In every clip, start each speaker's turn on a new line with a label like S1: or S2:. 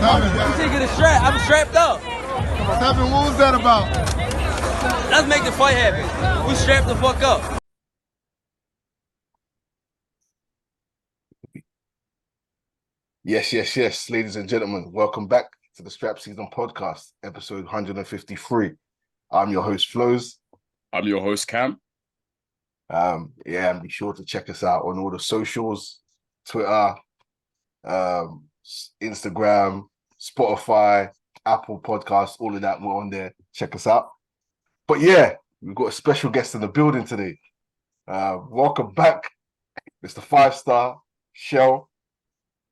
S1: I'm taking a strap. I'm strapped up.
S2: What's happening? What was that about?
S1: Let's make the fight happen. We strapped the fuck up.
S3: Yes, ladies and gentlemen, welcome back to the SZN Podcast, episode 153. I'm your host, Flowz.
S4: I'm your host, Kam.
S3: And be sure to check us out on all the socials, Twitter, Instagram, Spotify, Apple Podcasts, all of that. We're on there. Check us out. But yeah, we've got a special guest in the building today. Welcome back, Mr. 5-star Seun.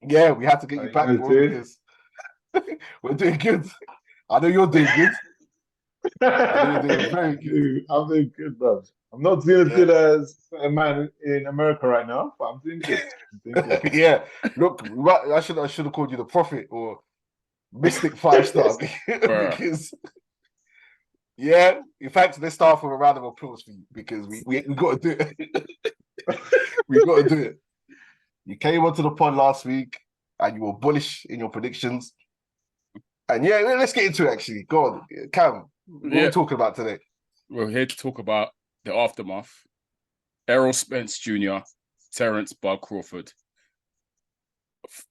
S3: Yeah, we had to get you back. Because we're doing good. I know you're doing good.
S2: I'm doing good, bro. I'm not doing as good as a man in America right now, but I'm doing good.
S3: Yeah, look, I should have called you the Prophet or Mystic 5-star because in fact, let's start with a round of applause for you because we got to do it. We got to do it. You came onto the pod last week and you were bullish in your predictions. And let's get into it actually. Go on, Kam, what are we talking about today?
S4: We're here to talk about the aftermath. Errol Spence Jr., Terence Bud Crawford.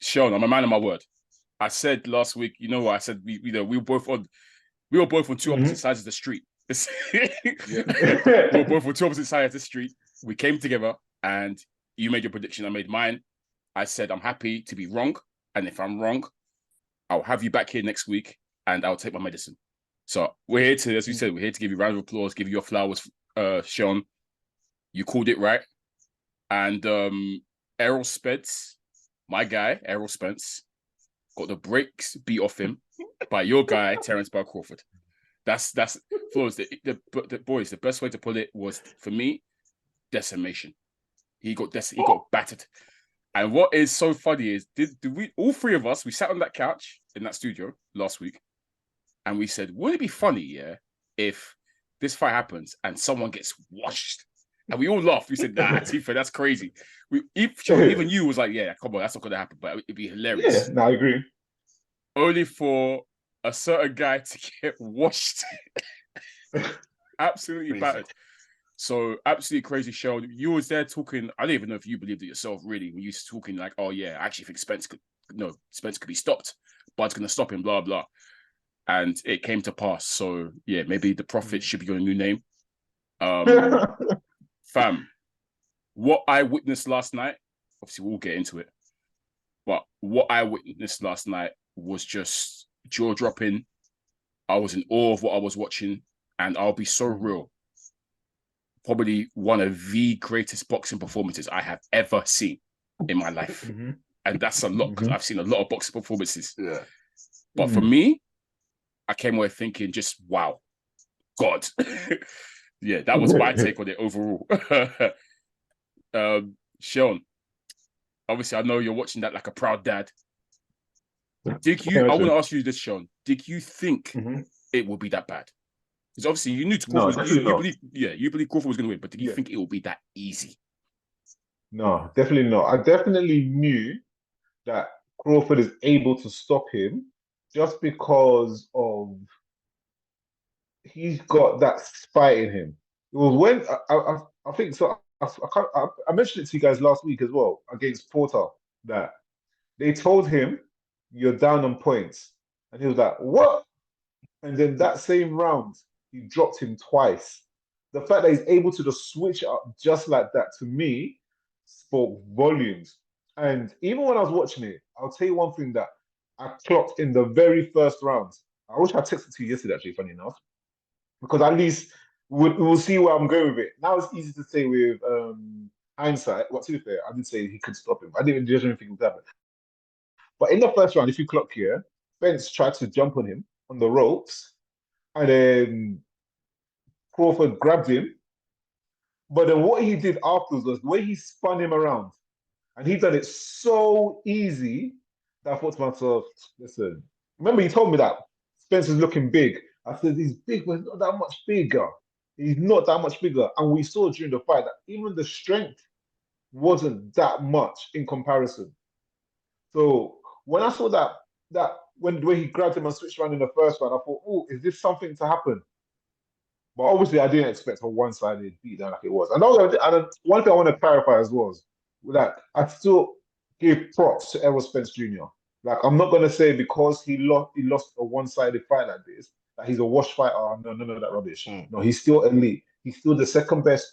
S4: Seun, I'm a man of my word. I said last week, you know what? I said we were both on two opposite sides of the street. We were both on two opposite sides of the street. We came together and you made your prediction. I made mine. I said I'm happy to be wrong, and if I'm wrong, I'll have you back here next week, and I'll take my medicine. So we're here to, as we said, we're here to give you a round of applause, give you your flowers, Seun. You called it right, and Errol Spence, my guy, Errol Spence, got the brakes beat off him by your guy, Terence Bud Crawford. That's Flowz. The boys. The best way to put it was, for me, decimation. He got battered. And what is so funny is, did we, all three of us, we sat on that couch in that studio last week, and we said, wouldn't it be funny, if this fight happens and someone gets washed? And we all laughed. We said, nah, Tifa, that's crazy. Even you was like, yeah, come on, that's not going to happen, but it'd be hilarious.
S2: Yeah, no, I agree.
S4: Only for a certain guy to get washed. Absolutely battered. So absolutely crazy show. You was there talking. I don't even know if you believed it yourself, really, when you was talking like, "Oh yeah, I actually think Spence could be stopped. Bud's gonna stop him." Blah blah, and it came to pass. So yeah, maybe the Prophet should be your new name. Fam, what I witnessed last night. Obviously, we'll get into it, but what I witnessed last night was just jaw dropping. I was in awe of what I was watching, and I'll be so real. Probably one of the greatest boxing performances I have ever seen in my life. And that's a lot because I've seen a lot of boxing performances. Yeah. But for me, I came away thinking just, wow, God. Yeah, that was my take on it overall. Seun, obviously I know you're watching that like a proud dad. I want to ask you this, Seun. Did you think it would be that bad? Because obviously you knew Crawford you believe Crawford was going to win, but did you think it would be that easy?
S2: No, definitely not. I definitely knew that Crawford is able to stop him just because of he's got that spite in him. It was when I think so. I mentioned it to you guys last week as well against Porter that they told him you're down on points, and he was like, "What?" And then that same round, he dropped him twice. The fact that he's able to just switch up just like that, to me, spoke volumes. And even when I was watching it, I'll tell you one thing that I clocked in the very first round. I wish I texted it to you yesterday, actually, funny enough, because at least we'll see where I'm going with it. Now it's easy to say with hindsight. But to be fair, I did say he could stop him. I didn't judge anything would happen. But in the first round, if you clock here, Spence tried to jump on him on the ropes, and then Crawford grabbed him. But then what he did afterwards was the way he spun him around, and he done it so easy that I thought to myself, listen, remember you told me that Spence is looking big. I said, he's big, but he's not that much bigger. He's not that much bigger. And we saw during the fight that even the strength wasn't that much in comparison. So when I saw that when the way he grabbed him and switched around in the first round, I thought, oh, is this something to happen? But obviously, I didn't expect a one-sided beatdown like it was. And one thing I want to clarify as well is that I still give props to Errol Spence Jr. Like, I'm not going to say because he lost a one-sided fight like this, that he's a wash fighter. No, none of that rubbish. No, he's still elite. He's still the second best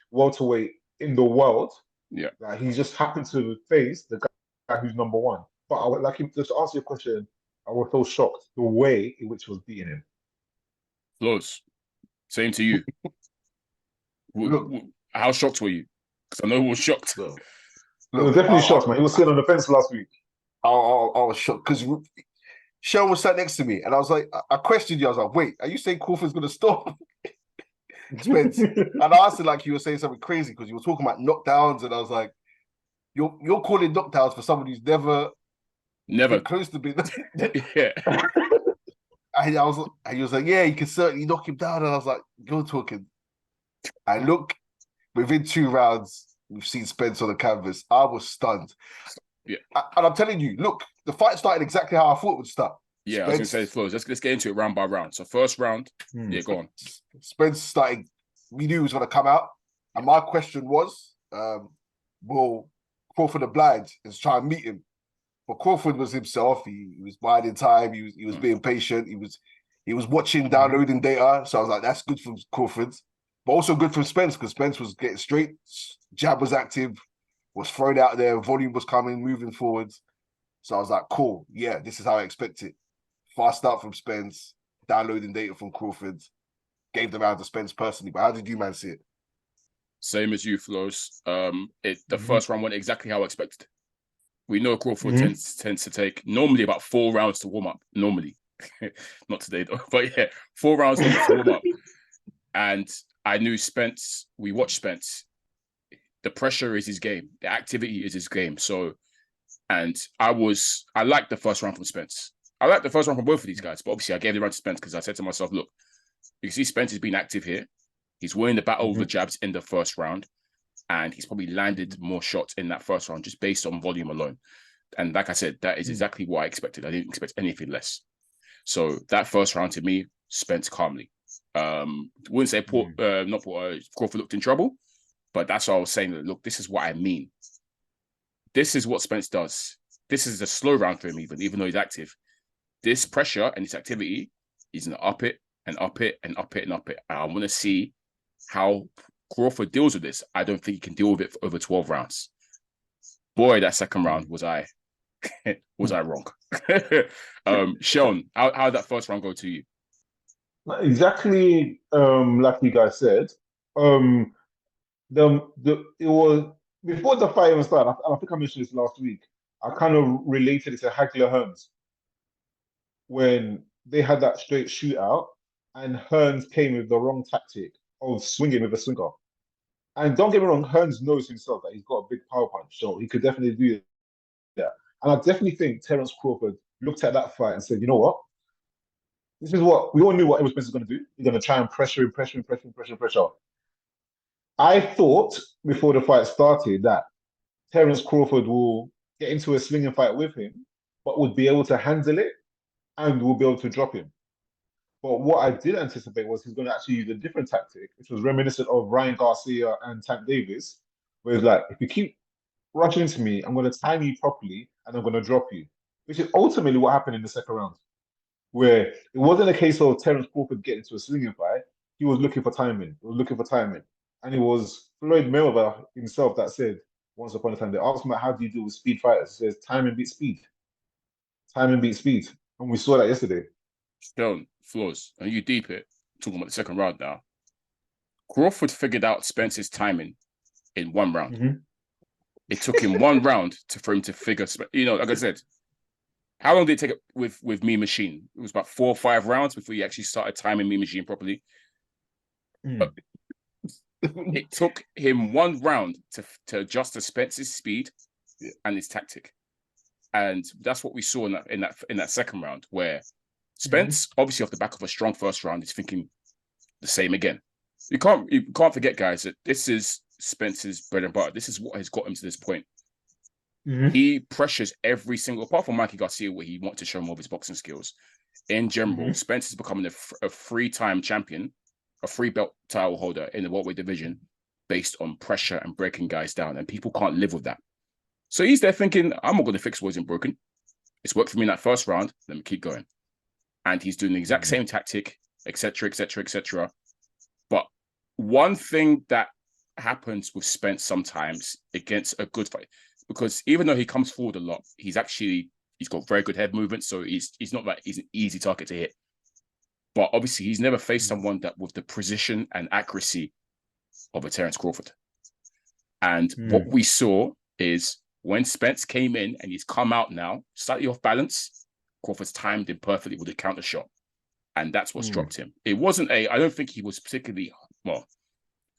S2: welterweight in the world.
S4: Yeah.
S2: Like, he just happened to face the guy who's number one. But I would like him to answer your question. I was so shocked the way in which he was beating him.
S4: Flowz, same to you. How shocked were you? Because I know he was shocked.
S2: I was definitely shocked, man. He was sitting on the fence last week.
S3: I was shocked because Seun was sat next to me, and I was like, I questioned you. I was like, wait, are you saying Crawford's going to stop Spence? And I asked him like you were saying something crazy because you were talking about knockdowns, and I was like, you're calling knockdowns for somebody who's never been close to being.
S4: Yeah.
S3: And he was like, yeah, you can certainly knock him down. And I was like, you're talking. And look, within 2 rounds, we've seen Spence on the canvas. I was stunned.
S4: Yeah.
S3: And I'm telling you, look, the fight started exactly how I thought it would start.
S4: Yeah, Spence, I was going to say, Flowz, let's get into it round by round. So first round, yeah, go on.
S3: Spence started, we knew he was going to come out. And my question was, will Crawford oblige and try and meet him? But Crawford was himself. He was biding time. He was being patient. He was watching, downloading data. So I was like, that's good from Crawford. But also good from Spence because Spence was getting straight. Jab was active, was thrown out there. Volume was coming, moving forwards. So I was like, cool. Yeah, this is how I expect it. Fast start from Spence, downloading data from Crawford. Gave the round to Spence personally. But how did you, man, see it?
S4: Same as you, Flowz. The first round went exactly how I expected. We know Crawford tends to take normally about 4 rounds to warm up. Normally, not today though, but yeah, 4 rounds to warm up. And I knew Spence. We watched Spence. The pressure is his game. The activity is his game. So, and I liked the first round from Spence. I liked the first round from both of these guys, but obviously I gave the round to Spence because I said to myself, look, you can see Spence has been active here. He's winning the battle of the jabs in the first round. And he's probably landed more shots in that first round just based on volume alone. And like I said, that is exactly what I expected. I didn't expect anything less. So that first round to me, Spence calmly. Wouldn't say Crawford looked in trouble, but that's what I was saying. Look, this is what I mean. This is what Spence does. This is a slow round for him, even though he's active. This pressure and this activity, he's going to up it and up it and up it and up it. And I want to see how Crawford deals with this. I don't think he can deal with it for over 12 rounds. Boy, that second round was I wrong? Seun, how did that first round go to you?
S2: Exactly like you guys said. It was before the fight even started. I think I mentioned this last week. I kind of related it to Hagler Hearns when they had that straight shootout, and Hearns came with the wrong tactic of swinging with a swinger. And don't get me wrong, Hearns knows himself that he's got a big power punch, so he could definitely do that. And I definitely think Terence Crawford looked at that fight and said, you know what? This is what we all knew what Errol Spence was going to do. He's going to try and pressure him. I thought before the fight started that Terence Crawford will get into a slinging fight with him, but would be able to handle it and will be able to drop him. But what I did anticipate was he's going to actually use a different tactic, which was reminiscent of Ryan Garcia and Tank Davis, where it's like, if you keep rushing into me, I'm going to time you properly and I'm going to drop you, which is ultimately what happened in the second round, where it wasn't a case of Terence Crawford getting into a slinging fight. He was looking for timing. And it was Floyd Mayweather himself that said, once upon a time, they asked him, how do you deal with speed fighters? He says, timing beats speed. Timing beats speed. And we saw that yesterday.
S4: Seun, Flowz, and you deep it, talking about the second round now. Crawford figured out Spence's timing in 1 round. It took him 1 round for him to figure, like I said, how long did it take with Me Machine? It was about 4 or 5 rounds before he actually started timing Me Machine properly. But it took him 1 round to adjust to Spence's speed and his tactic. And that's what we saw in that second round, where Spence, obviously off the back of a strong first round, is thinking the same again. You can't forget, guys, that this is Spence's bread and butter. This is what has got him to this point. He pressures every single, apart from Mikey Garcia, where he wants to show more of his boxing skills. In general, Spence is becoming a three-time champion, a three belt title holder in the welterweight division, based on pressure and breaking guys down, and people can't live with that. So he's there thinking, I'm not going to fix what isn't broken. It's worked for me in that first round. Let me keep going. And he's doing the exact same tactic, etc., etc., etc. But one thing that happens with Spence sometimes against a good fight, because even though he comes forward a lot, he's got very good head movement, so he's not like he's an easy target to hit. But obviously, he's never faced someone that with the precision and accuracy of a Terence Crawford. And what we saw is when Spence came in and he's come out now, slightly off balance, Crawford's timed him perfectly with a counter shot. And that's what's dropped him. It wasn't I don't think he was particularly,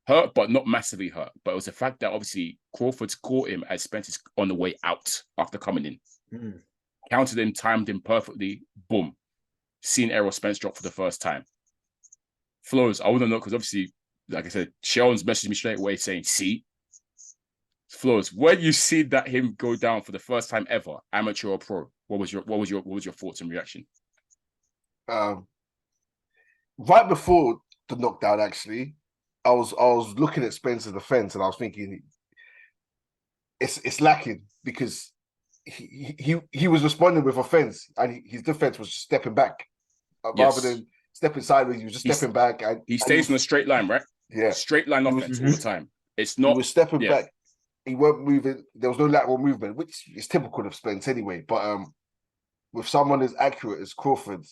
S4: hurt, but not massively hurt. But it was the fact that obviously Crawford's caught him as Spence is on the way out after coming in. Countered him, timed him perfectly, boom. Seen Errol Spence drop for the first time. Flowz, I want to know, because obviously, like I said, Sean's messaged me straight away saying, see? Flowz, when you see that him go down for the first time ever, amateur or pro, what was your thoughts and reaction?
S3: Right before the knockdown, actually, I was looking at Spence's defense and I was thinking it's lacking because he was responding with offense and his defense was just stepping back rather than stepping sideways. He was just stepping back. And
S4: he stays on a straight line, right?
S3: Yeah,
S4: straight line offense all the time. It's not.
S3: He was stepping back. He weren't moving. There was no lateral movement, which is typical of Spence anyway. But with someone as accurate as Crawford,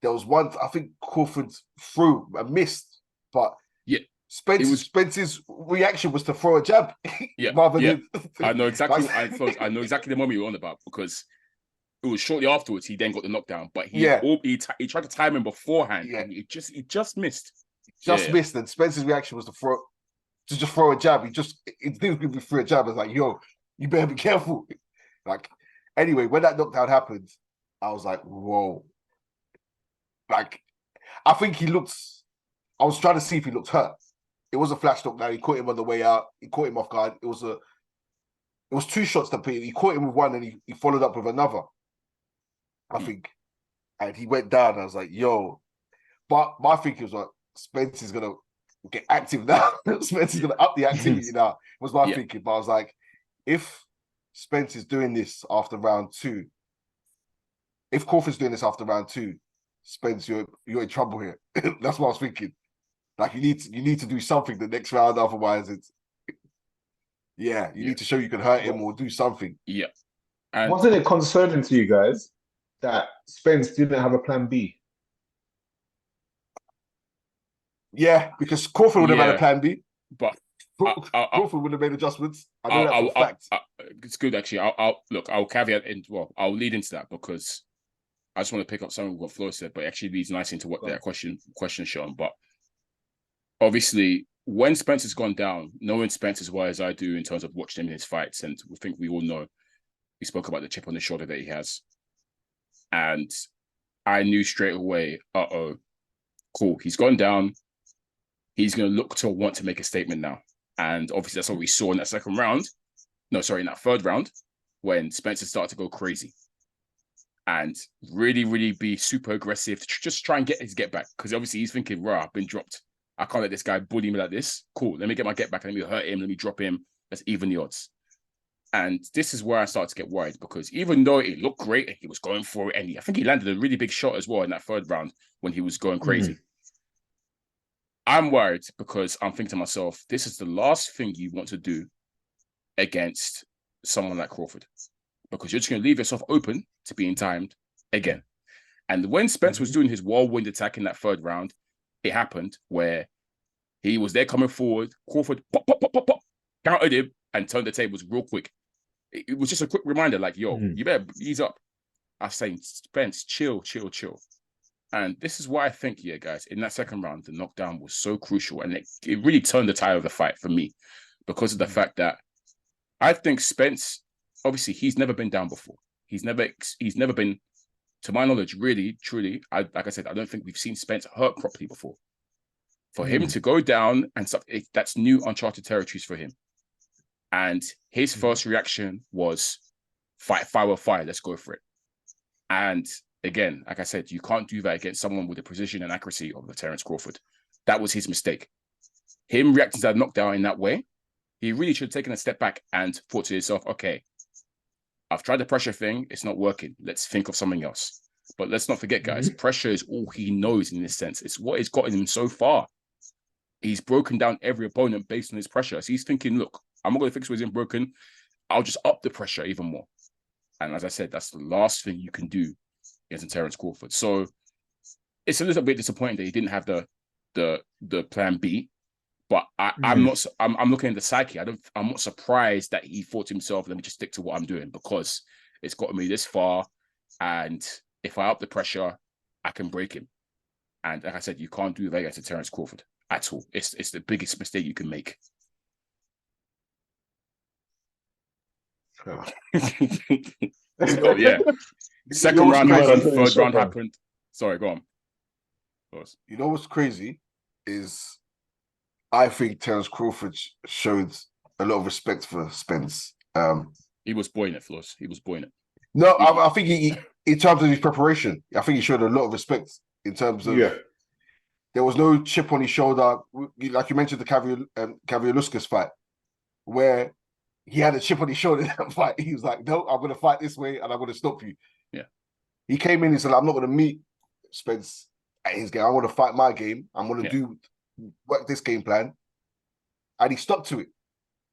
S3: there was one. I think Crawford threw a missed, but Spence's reaction was to throw a jab. Rather than
S4: I know exactly. I know exactly the moment you're on about, because it was shortly afterwards he then got the knockdown, but he tried to time him beforehand. And he just missed.
S3: Missed, and Spence's reaction was to just throw a jab. He didn't throw a jab. It's like, yo, you better be careful. Like, anyway, when that knockdown happened, I was like, whoa. Like, I think I was trying to see if he looked hurt. It was a flash knockdown. He caught him on the way out. He caught him off guard. It was two shots that he caught him with one and he followed up with another, I think. And he went down. I was like, yo. But my thinking was like, Spence is going to get active now. Spence is going to up the activity now, was my thinking. But I was like, if Spence is doing this after round two, if Crawford's doing this after round two, Spence, you're in trouble here. That's what I was thinking. Like, you need to do something the next round, otherwise you need to show you can hurt him or do something.
S4: Yeah. And
S2: wasn't it concerning to you guys that Spence didn't have a plan B?
S3: Yeah, because Crawford would have had a plan B,
S4: but
S3: Crawford would have made adjustments. I know that for a fact.
S4: It's good, actually. I'll caveat in. Well, I'll lead into that because I just want to pick up some of what Flo said, but it actually leads nicely into what that question Sean. But obviously, when Spence has gone down, knowing Spence as well as I do in terms of watching him in his fights, and we think we all know, we spoke about the chip on the shoulder that he has, and I knew straight away, cool, he's gone down. He's going to look to want to make a statement now. And obviously that's what we saw in that in that third round, when Spencer started to go crazy and really, really be super aggressive to just try and get his get back. Because obviously he's thinking, I've been dropped. I can't let this guy bully me like this. Cool, let me get my get back. Let me hurt him. Let me drop him. Let's even the odds. And this is where I started to get worried, because even though it looked great and he was going for it, and I think he landed a really big shot as well in that third round when he was going crazy. I'm worried because I'm thinking to myself, this is the last thing you want to do against someone like Crawford, because you're just going to leave yourself open to being timed again. And when Spence was doing his whirlwind attack in that third round, it happened where he was there coming forward. Crawford pop, countered him and turned the tables real quick. It was just a quick reminder, like, yo, you better ease up. I was saying, Spence, chill. And this is why I think, guys, in that second round, the knockdown was so crucial. And it really turned the tide of the fight for me, because of the fact that I think Spence, obviously, he's never been down before. He's never been, to my knowledge, really, truly, like I said, I don't think we've seen Spence hurt properly before. For him to go down and stuff, that's new uncharted territories for him. And his first reaction was, fight, fire with fire, let's go for it. And again, like I said, you can't do that against someone with the precision and accuracy of the Terence Crawford. That was his mistake. Him reacting to that knockdown in that way, he really should have taken a step back and thought to himself, okay, I've tried the pressure thing, it's not working. Let's think of something else. But let's not forget, guys, pressure is all he knows in this sense. It's what has gotten him so far. He's broken down every opponent based on his pressure. So he's thinking, look, I'm not going to fix what isn't broken. I'll just up the pressure even more. And as I said, that's the last thing you can do against Terence Crawford. So it's a little bit disappointing that he didn't have the plan B. But I'm looking at the psyche. I'm not surprised that he thought to himself, let me just stick to what I'm doing, because it's gotten me this far. And if I up the pressure, I can break him. And like I said, you can't do that against Terence Crawford at all. It's the biggest mistake you can make. So, yeah. Second round happened, third round happened. Sorry, go on.
S3: You know what's crazy is I think Terence Crawford showed a lot of respect for Spence.
S4: He was buoyant at Flowz. He was buoyant.
S3: No, I think he, in terms of his preparation, I think he showed a lot of respect in terms of there was no chip on his shoulder. Like you mentioned, the Kavaliauskas fight, where he had a chip on his shoulder in that fight. He was like, no, I'm going to fight this way and I'm going to stop you.
S4: Yeah.
S3: He came in and said, I'm not going to meet Spence at his game. I want to fight my game. I'm going to work this game plan. And he stuck to it.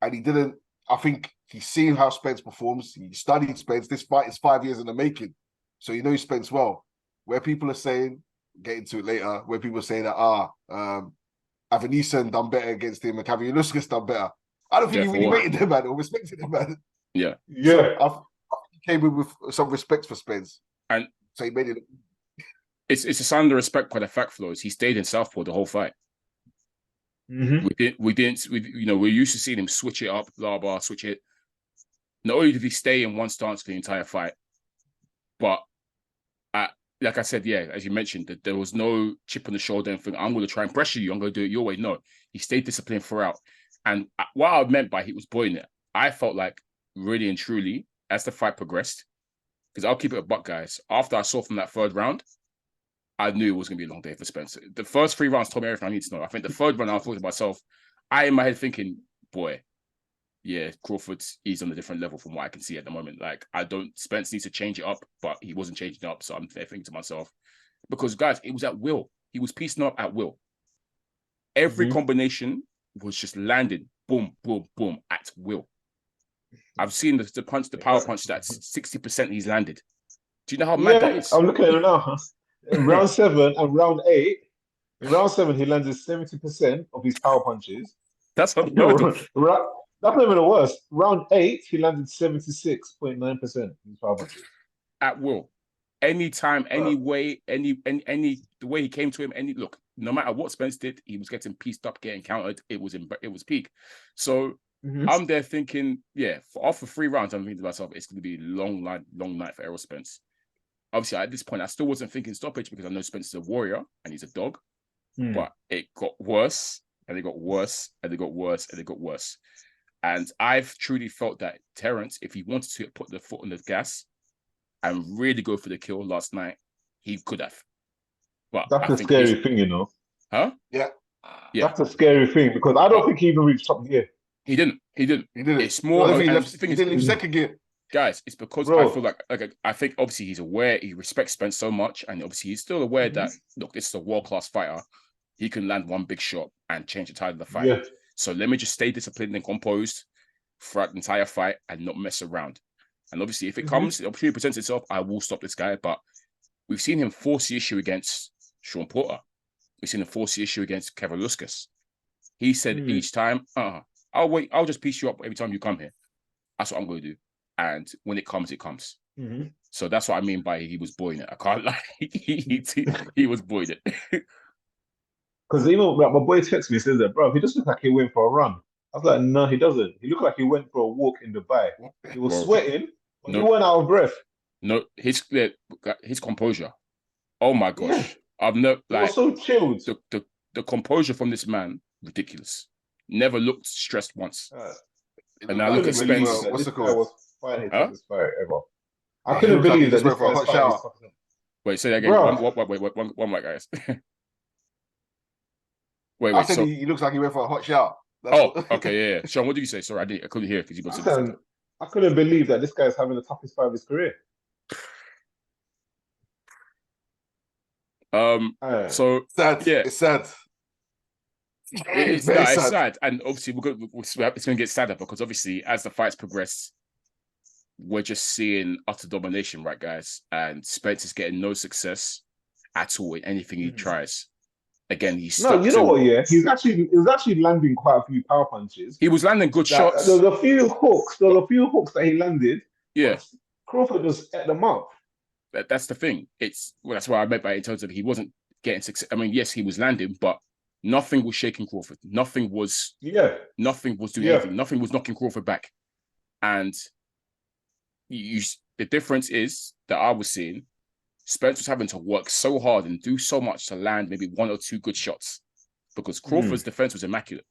S3: And he didn't, I think he's seen how Spence performs. He studied Spence. This fight is 5 years in the making. So he knows Spence well. Where people are saying, get into it later, where people are saying that, Avanison done better against him and Kavaliauskas done better. I don't think he really rated him, man, or respected him, man.
S4: Yeah.
S3: So I think he came in with some respect for Spence.
S4: And
S3: so he made it.
S4: It's a sign of respect by the fact, Flowz. He stayed in Southpaw the whole fight. We used to seeing him switch it up, blah, blah, switch it. Not only did he stay in one stance for the entire fight, but like I said, as you mentioned, that there was no chip on the shoulder and think, I'm going to try and pressure you. I'm going to do it your way. No, he stayed disciplined throughout. And what I meant by he was buoyant, I felt like really and truly, as the fight progressed, because I'll keep it a buck, guys. After I saw from that third round, I knew it was going to be a long day for Spencer. The first 3 rounds told me everything I need to know. I think the third round, I thought to myself, in my head thinking, boy, Crawford is on a different level from what I can see at the moment. Like, Spence needs to change it up, but he wasn't changing it up. So I'm thinking to myself, because guys, it was at will. He was piecing up at will. Every combination was just landing, boom, boom, boom, at will. I've seen the power punch that's 60% he's landed. Do you know how mad that is?
S2: I'm looking at it now. In round 7 and round 8, in round 7, he landed 70% of his power punches.
S4: That's unheard of.
S2: That's not even the worst. Round 8, he landed 76.9% of his power punches.
S4: At will. Anytime, any way, the way he came to him, look, no matter what Spence did, he was getting pieced up, getting countered. It was peak. So I'm there thinking, after 3 rounds, I'm thinking to myself, it's going to be a long night for Errol Spence. Obviously, at this point, I still wasn't thinking stoppage because I know Spence is a warrior and he's a dog. But it got worse, and it got worse, and it got worse, and it got worse. And I've truly felt that Terence, if he wanted to put the foot on the gas and really go for the kill last night, he could have. But
S2: that's a scary thing, you know.
S4: Huh?
S3: Yeah.
S2: That's a scary thing because I don't think he even reached top gear.
S4: He didn't. It's more.
S3: He didn't leave second gear.
S4: Guys, it's because I feel like I think obviously he's aware, he respects Spence so much, and obviously he's still aware that, look, this is a world-class fighter. He can land one big shot and change the tide of the fight. Yeah. So let me just stay disciplined and composed throughout the entire fight and not mess around. And obviously, if it comes, the opportunity presents itself, I will stop this guy. But we've seen him force the issue against Sean Porter. We've seen him force the issue against Kavaliauskas. He said each time, I'll wait, I'll just piece you up every time you come here. That's what I'm going to do. And when it comes, it comes. So that's what I mean by he was buoyant. I can't lie. he was buoyant.
S2: Because even like, my boy texts me and says that, bro, he just looks like he went for a run. I was like, no, he doesn't. He looked like he went for a walk in Dubai. He was sweating, but he went out of breath.
S4: No, his composure. Oh my gosh. I've never
S2: he was so chilled.
S4: The composure from this man, ridiculous. Never looked stressed once.
S3: It
S4: And
S3: looked
S4: now
S3: like
S4: look
S3: he
S4: at
S3: went for-
S4: Spence.
S3: what's
S2: This
S3: it
S2: guy
S3: called?
S2: was fighting his
S4: Huh?
S2: toughest fight ever. I
S3: It
S2: couldn't
S3: looked like he
S2: believe that
S3: just
S2: this
S3: went for a
S2: guy's
S3: hot
S2: fighting his
S3: shower.
S4: Wait, say that again.
S2: Bro.
S4: One more, guys. wait,
S3: I said
S4: so
S3: he looks like he went for a hot shower. That's
S4: oh,
S3: what-
S4: okay, yeah. Sean, what did you say? Sorry, I couldn't hear because you got
S2: I
S4: something.
S2: couldn't, I couldn't believe that this guy's having the toughest fight of his career.
S4: So
S3: sad.
S4: yeah,
S3: It's sad.
S4: it's
S3: very
S4: it's
S3: sad.
S4: sad, and obviously it's going to get sadder because obviously as the fights progress, we're just seeing utter domination, right, guys? And Spence is getting no success at all in anything he tries. Again, he's
S2: No,
S4: stuck
S2: you know
S4: to.
S2: what? Yeah, he was actually landing quite a few power punches.
S4: He was landing good
S2: That,
S4: shots.
S2: there was a few hooks. There was a few hooks that he landed.
S4: Yeah,
S2: But Crawford just ate them up.
S4: that's the thing. That's what I meant by it in terms of he wasn't getting success. I mean, yes, he was landing, but nothing was shaking Crawford. Nothing was doing anything. Nothing was knocking Crawford back. And the difference is that I was seeing Spence was having to work so hard and do so much to land maybe one or two good shots because Crawford's defense was immaculate.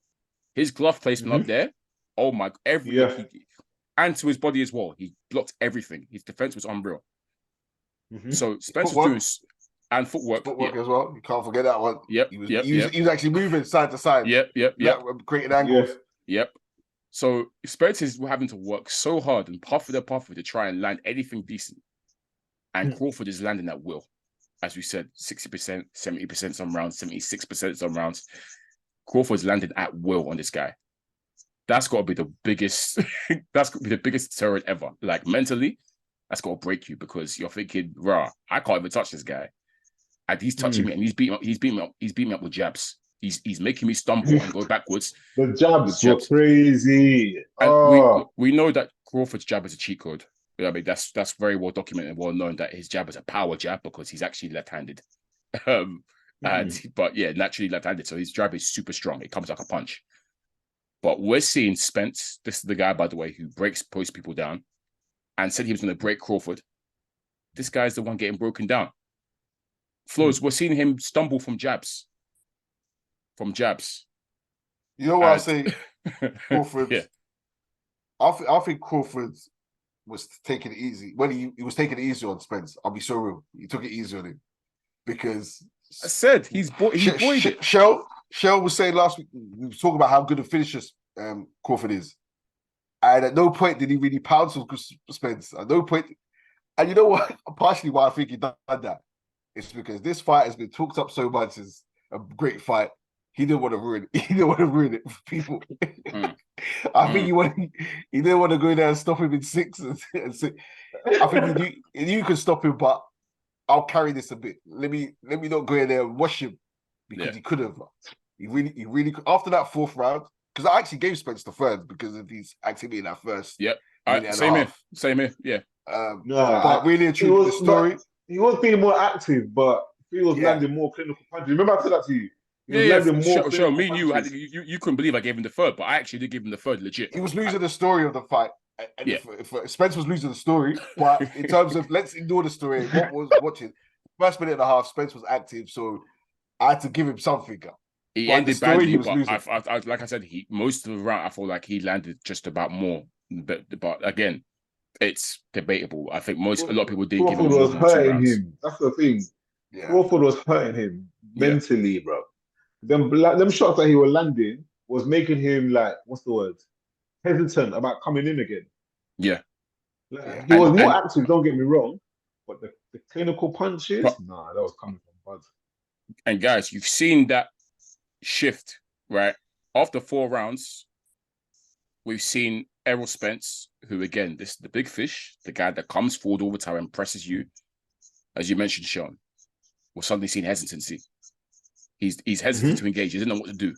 S4: His glove placement up there, oh my, and to his body as well. He blocked everything. His defense was unreal. So Spence was doing and footwork
S3: as well. You can't forget that one.
S4: Yep.
S3: He was actually moving side to side.
S4: Yep.
S3: Creating angles.
S4: Yep. So Spence is having to work so hard and puff to try and land anything decent. And Crawford is landing at will. As we said, 60%, 70% some rounds, 76% some rounds. Crawford's landed at will on this guy. That's got to be the biggest, that's got to be the biggest deterrent ever. Like mentally, that's got to break you because you're thinking, rah, I can't even touch this guy. And he's touching me and he's beating me up with jabs. He's making me stumble and go backwards.
S2: The jabs were crazy.
S4: And we know that Crawford's jab is a cheat code. I mean, that's very well documented and well known that his jab is a power jab because he's actually left-handed. But yeah, naturally left-handed. So his jab is super strong. It comes like a punch. But we're seeing Spence, this is the guy, by the way, who breaks post people down and said he was going to break Crawford. This guy's the one getting broken down. Flowz, we're seeing him stumble from jabs. You
S3: know what I say? Crawford.
S4: Yeah.
S3: I think Crawford was taking it easy. When he was taking it easy on Spence, I'll be so real. He took it easy on him because
S4: I said he's buoyed it.
S3: Shell was saying last week, we were talking about how good a finisher Crawford is. And at no point did he really pounce on Spence. At no point. And you know what? Partially why I think he done that. It's because this fight has been talked up so much as a great fight. He didn't want to ruin it. He didn't want to ruin it for people. I think he didn't want to go there and stop him in six. And six. I think he knew could stop him, but I'll carry this a bit. Let me not go in there and wash him because he could have. He really could. After that fourth round, because I actually gave Spence the third because of his activity in that first.
S4: Yep. Same here. Yeah.
S3: But really and truly, the story.
S2: He was being more active, but he was landing more clinical punches. Remember I said that to you?
S4: Sure. Me and you couldn't believe I gave him the third, but I actually did give him the third, legit.
S3: He was losing the story of the fight. And if Spence was losing the story, but in terms of let's ignore the story. What was watching? First minute and a half, Spence was active, so I had to give him something.
S4: He ended badly, but like I said, most of the round I feel like he landed just about more. But again, it's debatable. I think a lot of people didn't give him.
S2: Crawford was hurting him. That's the thing.
S3: Yeah.
S2: Crawford was hurting him mentally, bro. Them shots that he was landing was making him hesitant about coming in again.
S4: Yeah.
S2: He was more active, don't get me wrong, but the clinical punches, that was coming from Bud.
S4: And guys, you've seen that shift, right? After 4 rounds, we've seen Errol Spence, who again, this is the big fish, the guy that comes forward all the time and presses you. As you mentioned, Sean, we're suddenly seeing hesitancy. He's hesitant to engage. He doesn't know what to do.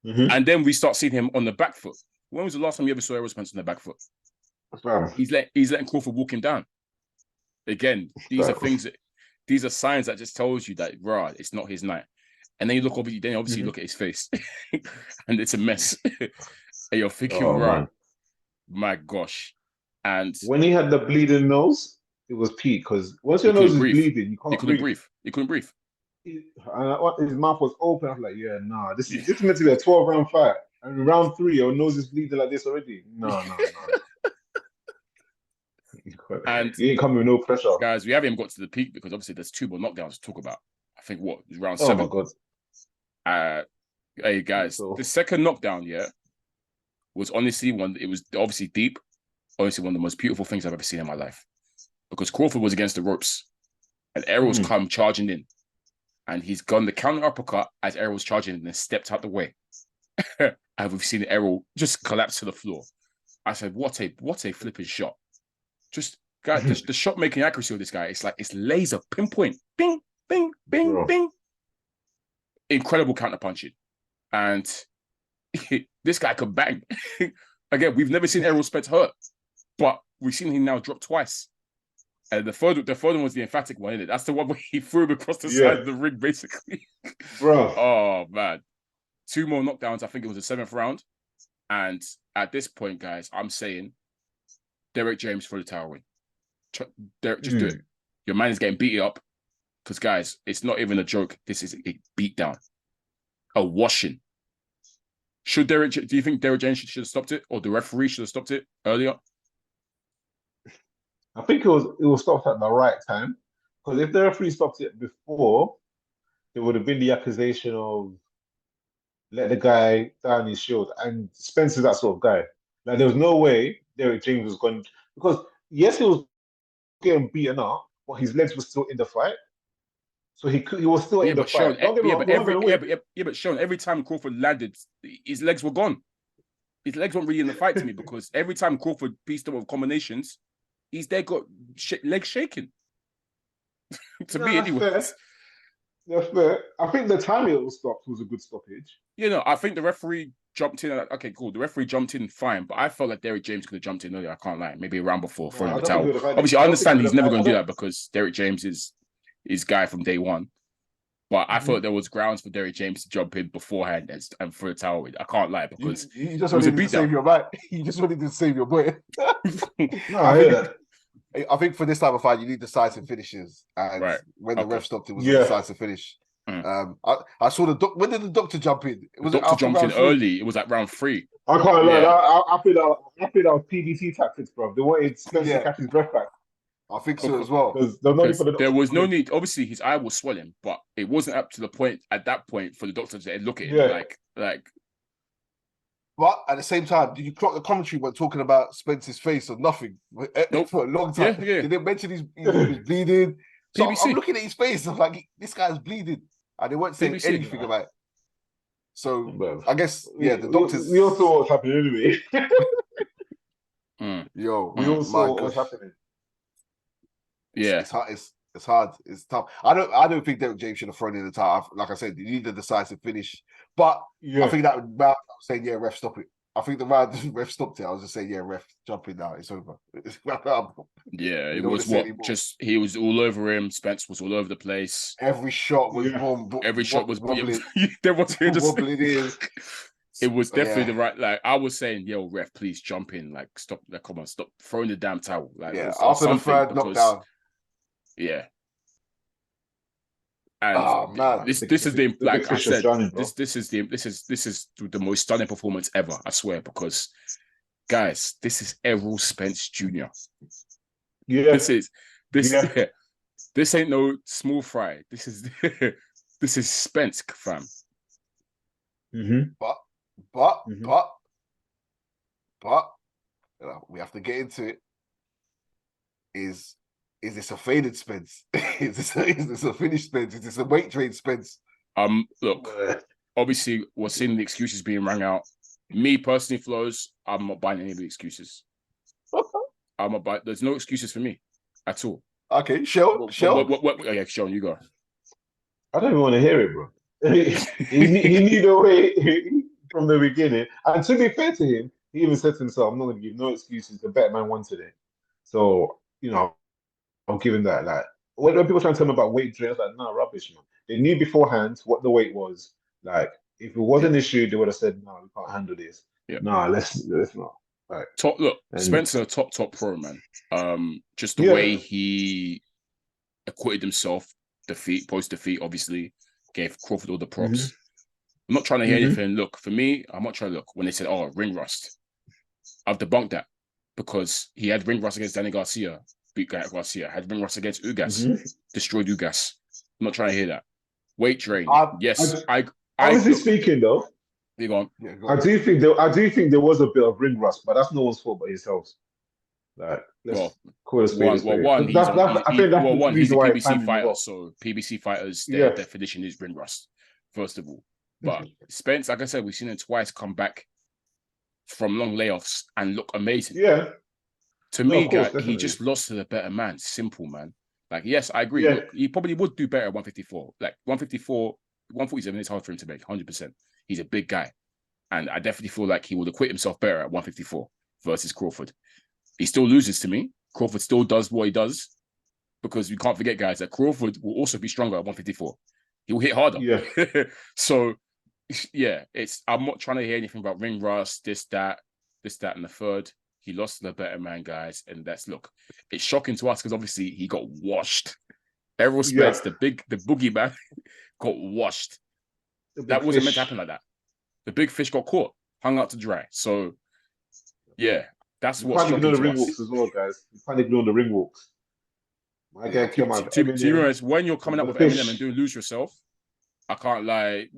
S4: And then we start seeing him on the back foot. When was the last time you ever saw Errol Spence on the back foot? He's letting Crawford walk him down. Again, these are signs that just tells you that it's not his night. And then you look over, you look at his face, and it's a mess. And you're thinking, my gosh. And
S2: when he had the bleeding nose, it was peak because once your nose is bleeding, you couldn't breathe.
S4: He couldn't breathe.
S2: His mouth was open. I was like, this is meant to be a 12-round fight. And round 3, your nose is bleeding like this already. No.
S4: And
S2: You ain't coming with no pressure.
S4: guys, we haven't even got to the peak because obviously there's 2 more knockdowns to talk about. I think round
S2: Oh
S4: 7.
S2: my god.
S4: Hey guys, the second knockdown, was honestly it was obviously deep. Honestly, one of the most beautiful things I've ever seen in my life. Because Crawford was against the ropes and Errol's come charging in. And he's gone the counter uppercut as Errol's charging in and stepped out the way. And we've seen Errol just collapse to the floor. I said, what a flipping shot. Just, guys, the shot making accuracy of this guy, it's laser, pinpoint. Bing, bing, bing,
S2: Bro.
S4: bing. Incredible counter punching. And this guy could bang. Again, we've never seen Errol Spence hurt, but we've seen him now drop twice. And the third one was the emphatic one, isn't it? That's the one where he threw him across the side of the ring, basically.
S2: Bro.
S4: Oh, man. 2 more knockdowns. I think it was the 7th round. And at this point, guys, I'm saying, Derek James for the towel win. Derek, just do it. Your man is getting beat up. Because, guys, it's not even a joke. This is a beatdown. A washing. Do you think Derek James should have stopped it? Or the referee should have stopped it earlier?
S2: I think it was stopped at the right time. Because if the referee stopped it before, there would have been the accusation of let the guy down his shield. And Spence is that sort of guy. Like, there was no way Derek James was going... Because, yes, he was getting beaten up, but his legs were still in the fight. So he was still in the fight.
S4: But Sean, every time Crawford landed, his legs were gone. His legs weren't really in the fight to me because every time Crawford pieced him with combinations, he's there got legs shaking. Me, anyway.
S2: That's fair. I think the time it was stopped was a good stoppage.
S4: I think the referee jumped in. Okay, cool. The referee jumped in fine, but I felt like Derek James could have jumped in earlier. I can't lie. Maybe a round before throwing the towel. Obviously, I understand he's never going to do that because Derek James is his guy from day one. But I thought there was grounds for Derek James to jump in beforehand and throw the towel. I can't lie because
S3: you just wanted to save your man. You just wanted to save your boy. I think for this type of fight, you need decisive finishes. And when the ref stopped, it was a decisive finish. I saw when did the doctor jump in?
S4: The doctor jumped in early. It was like round 3.
S2: I can't lie. I feel that was PBC tactics, bro. They wanted Spence to catch his breath back.
S3: I think so as well.
S4: There was no need. Obviously, his eye was swelling, but it wasn't up to the point at that point for the doctor to look at him like.
S3: But at the same time, did you clock the commentary when talking about Spence's face or nothing for a long time? They didn't mention he was bleeding. So I'm looking at his face. I'm like, this guy's bleeding, and they weren't saying anything about it. So I guess the doctors.
S2: We all saw what's happening anyway.
S3: Yo,
S2: we all saw what was happening.
S4: Yeah,
S3: it's hard. It's tough. I don't think Derek James should have thrown in the towel. Like I said, you need a decisive finish. But I think that round, I was saying, ref, stop it. I think the round ref stopped it. I was just saying, ref, jump in now. It's over.
S4: It was he was all over him. Spence was all over the place.
S3: Every shot was
S4: every shot was
S3: wobbling.
S4: There was
S3: wobbling.
S4: It was definitely the right. Like I was saying, ref, please jump in. Like stop. Like come on, stop throwing the damn towel. Like
S3: after the third knockdown.
S4: Yeah. And this is the like I said, this is the most stunning performance ever, I swear, because guys, this is Errol Spence Jr.
S2: Yeah.
S4: This ain't no small fry. This is Spence, fam.
S3: But we have to get into it. Is this a faded Spence? is this a finished Spence? Is this a weight train Spence?
S4: Look, obviously we're seeing the excuses being rang out. Me personally, Flowz, I'm not buying any of the excuses. There's no excuses for me at all.
S3: Okay, Seun.
S4: Yeah, Seun, you go.
S2: I don't even want to hear it, bro. he knew the way from the beginning. And to be fair to him, he even said to himself, I'm not going to give no excuses. The better man won today. So, I'm giving that. Like, when people try to tell me about weight drain, I was like, nah, rubbish, man. They knew beforehand what the weight was. Like, if it was an issue, they would have said, no, we can't handle this.
S4: Yeah.
S2: Nah, let's not. Like,
S4: Spencer, top pro, man. Just the way he acquitted himself, post defeat, obviously, gave Crawford all the props. I'm not trying to hear anything. Look, for me, I'm not trying to look when they said, "Oh, ring rust." I've debunked that because he had ring rust against Danny Garcia, beat Garcia. Had ring rust against Ugas, destroyed Ugas. I'm not trying to hear that. Weight drain. Yes,
S2: honestly speaking, though,
S4: you go on.
S3: Yeah, go
S2: I
S3: on.
S2: do think there was a bit of ring rust, but that's no one's fault but himself. Like, let's call it a spade a spade.
S4: One, he's
S2: I think that's the
S4: he's a
S2: reason why
S4: PBC fighter, so PBC fighters, their definition is ring rust, first of all. But Spence, like I said, we've seen him twice come back from long layoffs and look amazing.
S2: Yeah.
S4: To me, guy, he just lost to the better man. Simple, man. Like, yes, I agree.
S2: Yeah.
S4: Look, he probably would do better at 154. Like 154, 147 is hard for him to make, 100%. He's a big guy. And I definitely feel like he would acquit himself better at 154 versus Crawford. He still loses to me. Crawford still does what he does because we can't forget, guys, that Crawford will also be stronger at 154. He will hit harder.
S2: Yeah.
S4: So, yeah, I'm not trying to hear anything about ring rust, this, that, and the third. He lost to the better man, guys. And it's shocking to us because obviously he got washed. Errol Spence, the boogie man, got washed. That wasn't meant to happen like that. The big fish got caught, hung out to dry. So, yeah, that's what's shocking
S2: to
S4: us.
S2: the ring walks as well, guys. You can't ignore the ring walks. My guy came out.
S4: To be honest, when you're coming up with Eminem and doing Lose Yourself, I can't lie.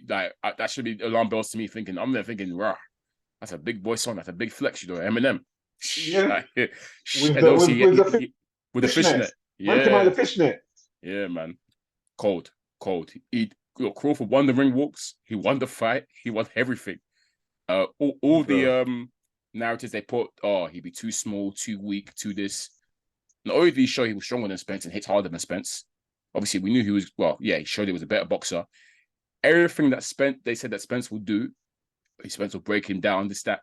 S4: That should be alarm bells to me. I'm there thinking, rah, that's a big boy song. That's a big flex, Eminem.
S2: Yeah.
S4: With the fishnet. Yeah.
S2: Man came out of the fishnet.
S4: Yeah, man. Cold. Crawford won the ring walks. He won the fight. He won everything. All the narratives they put, he'd be too small, too weak, too this. Not only did he show he was stronger than Spence and hits harder than Spence. Obviously, we knew he was, he showed he was a better boxer. Everything that they said that Spence would do, Spence will break him down, this, that.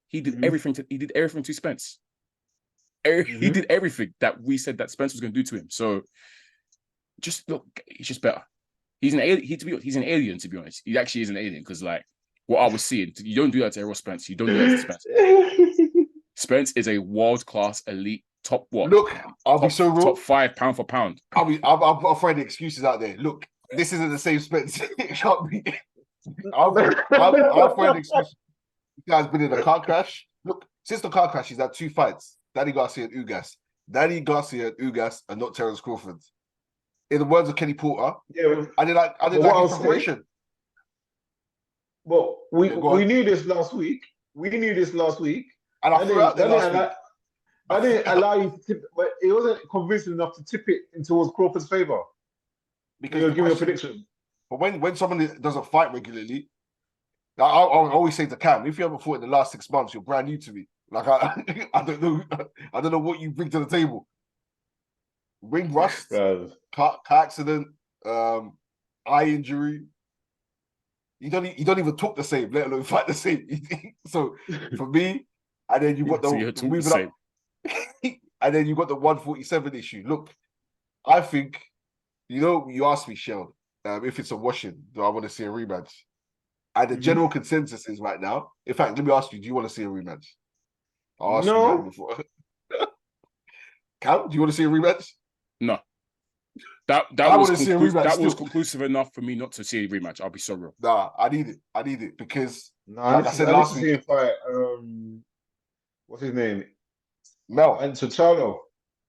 S4: He did everything to Spence. He did everything that we said that Spence was going to do to him. So, just look, he's just better. He's an alien. He's an alien, to be honest. He actually is an alien because, like, what I was seeing, you don't do that to Errol Spence. You don't do that to Spence. Spence is a world-class elite top what?
S3: Look, I'll be so real.
S4: Top 5 pound for pound.
S3: I'll find the excuses out there. Look, this isn't the same Spence. It can't be. I'll find the excuses. This guy's been in a car crash. Look, since the car crash, he's had 2 fights. Danny Garcia and Ugas. Danny Garcia and Ugas are not Terence Crawford. In the words of Kenny Porter, I did like his preparation.
S2: Well, we knew this last week.
S3: And I threw out there last week.
S2: I didn't allow you to tip, but it wasn't convincing enough to tip it towards Crawford's favor. Because you're giving a prediction.
S3: But when someone doesn't fight regularly, I always say to Cam, if you haven't fought in the last 6 months, you're brand new to me. Like I don't know what you bring to the table. Ring rust, car accident, eye injury. You don't even talk the same, let alone fight the same. So for me, and then you got the and then you got the 147 issue. Look, I think you asked me, Shell, if it's a washing, do I want to see a rematch? And the general consensus is right now. In fact, let me ask you: do you want to see a rematch? I asked you that before. Cam, do you want to see a rematch?
S4: No. That was conclusive enough for me not to see a rematch. I'll be so real.
S3: Nah, I need it because like I said last week.
S2: What's his name?
S3: Mel
S2: and Charlo.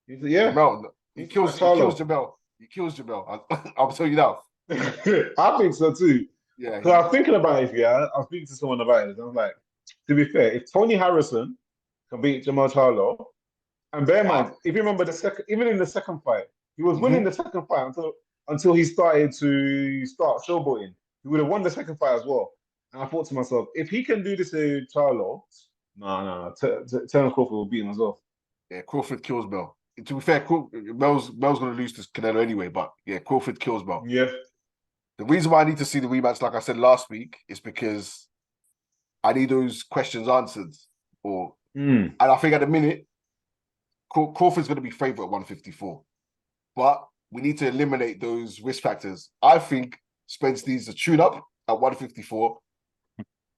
S3: Mel. He kills Jamel. He kills Jamel. I'll tell you now.
S2: I think so too.
S3: Yeah.
S2: Because I was thinking about it. I was speaking to someone about it. And I was like, to be fair, if Tony Harrison can beat Jamal Charlo, and bear in mind, if you remember even in the second fight, he was winning the second fight until he started to showboating. He would have won the second fight as well. And I thought to myself, if he can do this to Charlo, no. Terence Crawford will beat him as well.
S3: Yeah, Crawford kills Mel. To be fair, Mel's going to lose to Canelo anyway, but yeah, Crawford kills Mel.
S2: Yeah.
S3: The reason why I need to see the rematch, like I said last week, is because I need those questions answered. And I think at the minute, Crawford's going to be favourite at 154. But we need to eliminate those risk factors. I think Spence needs to tune up at 154,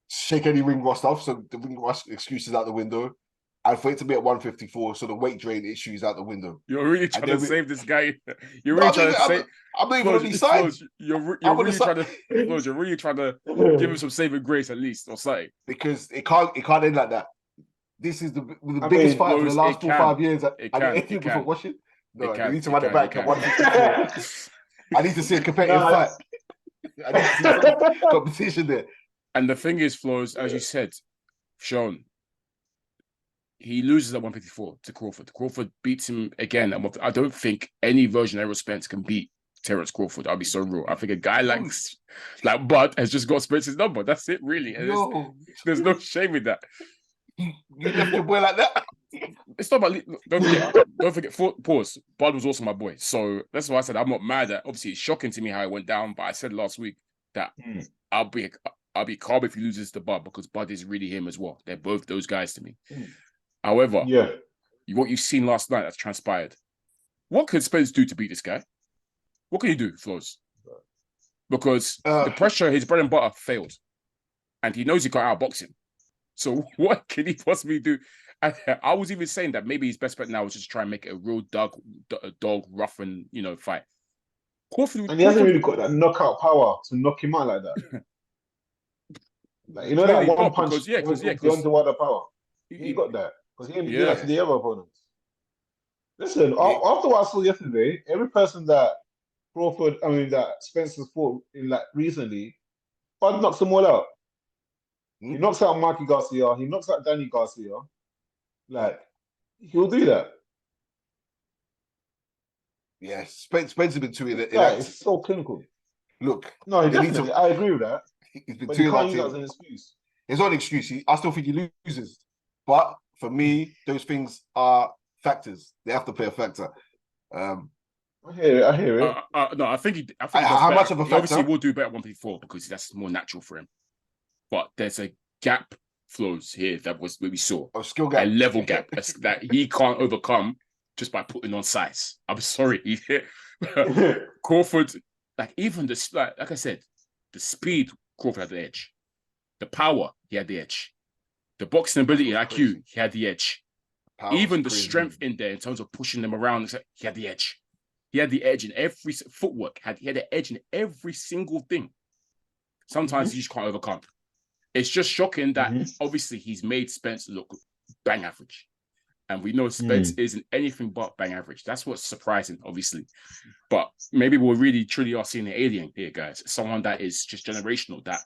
S3: shake any ring rust off, so the ring rust excuses out the window, and for it to be at 154, so the weight drain issue is out the window.
S4: You're really trying to save this guy. You're
S3: No,
S4: really trying to save.
S3: I'm not even on these sides.
S4: You're
S3: I'm on
S4: really
S3: the
S4: trying to.
S3: side.
S4: Flows, you're really trying to give him some saving grace at least, or something.
S3: Because it can't end like that. This is the biggest fight for the last 4-5 years. Anything before watching? No, you need to run it back at 154. I need to see a competitive fight. I need to see some competition there.
S4: And the thing is, Flores, as you said, Seun, he loses at 154 to Crawford. Crawford beats him again. I don't think any version of Errol Spence can beat Terence Crawford. I'll be so real. I think a guy like Bud has just got Spence's number. That's it, really. And there's no shame in that.
S3: You left your boy like that.
S4: It's not about. Don't forget. Pause. Bud was also my boy, so that's why I said I'm not mad at. Obviously, it's shocking to me how it went down, but I said last week that I'll be calm if he loses to Bud because Bud is really him as well. They're both those guys to me. However, what you've seen last night that's transpired. What could Spence do to beat this guy? What can he do, Flores? Because the pressure, his bread and butter failed, and he knows he can't outbox him. So what can he possibly do? I was even saying that maybe his best bet now is just try and make it a real dog rough and fight. Crawford,
S2: and he hasn't really got that knockout power to knock him out like that. Like, that one punch, because the underwater power. He got that because he didn't do that to the other opponents. Listen, after what I saw yesterday, every person that that Spencer's fought in recently, Bud knocks them all out. He knocks out Mikey Garcia. He knocks out Danny Garcia. He'll do that.
S3: Yeah, Spence has been too inactive.
S2: It's so clinical.
S3: Look,
S2: no, definitely. I agree with that.
S3: He's been
S2: but
S3: too
S2: you can't
S3: inactive.
S2: use that as an excuse.
S3: It's not an excuse. I still think he loses. But for me, those things are factors. They have to play a factor.
S2: I hear it.
S4: No, I think he
S3: how much of a factor?
S4: Obviously, we'll do better at 154 because that's more natural for him. But there's a gap flows here that was where we saw
S3: skill gap,
S4: a level gap that he can't overcome just by putting on size. I'm sorry, Crawford. Even like I said, the speed Crawford had the edge, the power he had the edge, the boxing ability and IQ he had the edge, even the strength in there in terms of pushing them around. He had the edge. He had the edge in every footwork. He had the edge in every single thing. Sometimes he just can't overcome. It's just shocking that obviously he's made Spence look bang average. And we know Spence isn't anything but bang average. That's what's surprising, obviously. But maybe we really, truly are seeing an alien here, guys. Someone that is just generational, that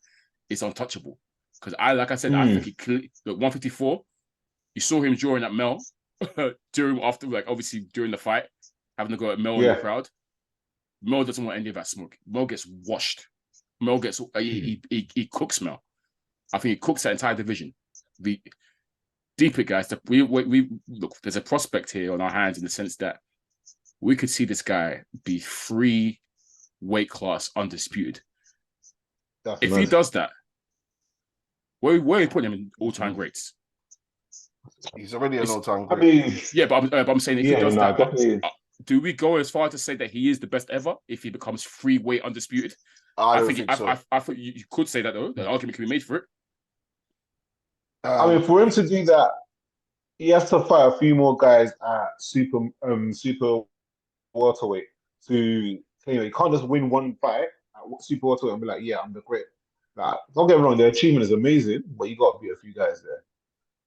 S4: is untouchable. Because I think he clearly, 154, you saw him during that Mel, obviously during the fight, having to go at Mel in the crowd. Mel doesn't want any of that smoke. Mel gets washed. Mel gets, he cooks Mel. I think he cooks that entire division. Deep it, guys. We look. There's a prospect here on our hands in the sense that we could see this guy be 3 weight class undisputed. If he does that, where are you putting him in all-time greats?
S3: He's already an all-time great.
S4: But I'm saying if he does that,
S2: definitely.
S4: Do we go as far to say that he is the best ever if he becomes 3 weight undisputed?
S3: I think so.
S4: I think you could say that though. The argument can be made for it.
S2: For him to do that, he has to fight a few more guys at super welterweight to claim it. He can't just win one fight at super welterweight and be like, yeah, I'm the great. Don't get me wrong, their achievement is amazing, but you got to beat a few guys there.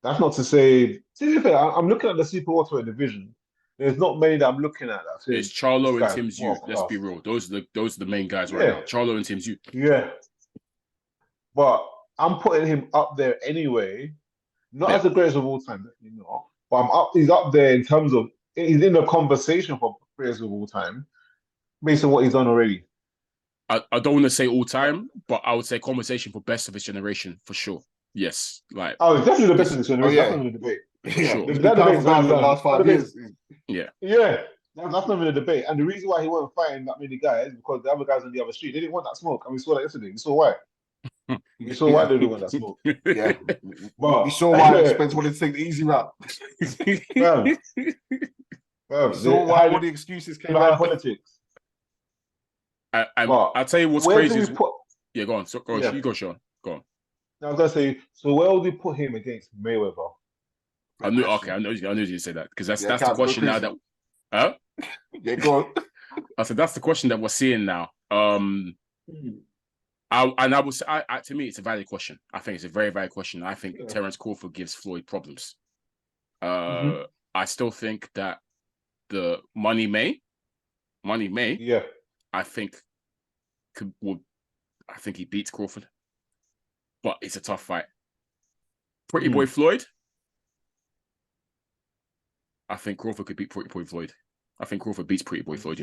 S2: That's not to say. I'm looking at the super welterweight division. There's not many that I'm looking at.
S4: It's Charlo and Tim Zhu. Let's be real. Those are the main guys right now. Charlo and Tim Zhu.
S2: Yeah. But I'm putting him up there anyway. Not as the greatest of all time, definitely not. But he's up there in terms of he's in the conversation for greatest of all time, based on what he's done already.
S4: I don't want to say all time, but I would say conversation for best of his generation for sure. Yes,
S2: it's definitely the best of his generation. That's not even a debate.
S3: Sure.
S2: That debate's
S3: the last 5 years.
S4: Yeah.
S2: That's not even a debate. And the reason why he wasn't fighting that many guys is because the other guys on the other street, they didn't want that smoke. And we saw that yesterday. We saw why. We saw why they didn't want that smoke.
S3: Yeah.
S2: But
S3: we saw why Spence wanted to take the easy route.
S2: We
S3: saw why all the excuses came out.
S2: Politics.
S4: I'll tell you what's crazy. Yeah, go on. So, you go, Sean. Go on.
S2: I was going to say, so where would we put him against Mayweather?
S4: I knew. Okay, I knew you to say that because that's the
S3: Cam,
S4: question now. That, huh?
S3: Yeah, go on.
S4: I said that's the question that we're seeing now. To me, it's a valid question. I think it's a very valid question. I think Terence Crawford gives Floyd problems. I still think that the Money May,
S2: Yeah.
S4: I think he beats Crawford, but it's a tough fight. Pretty Boy Floyd, I think Crawford could beat Pretty Boy Floyd. I think Crawford beats Pretty Boy Floyd.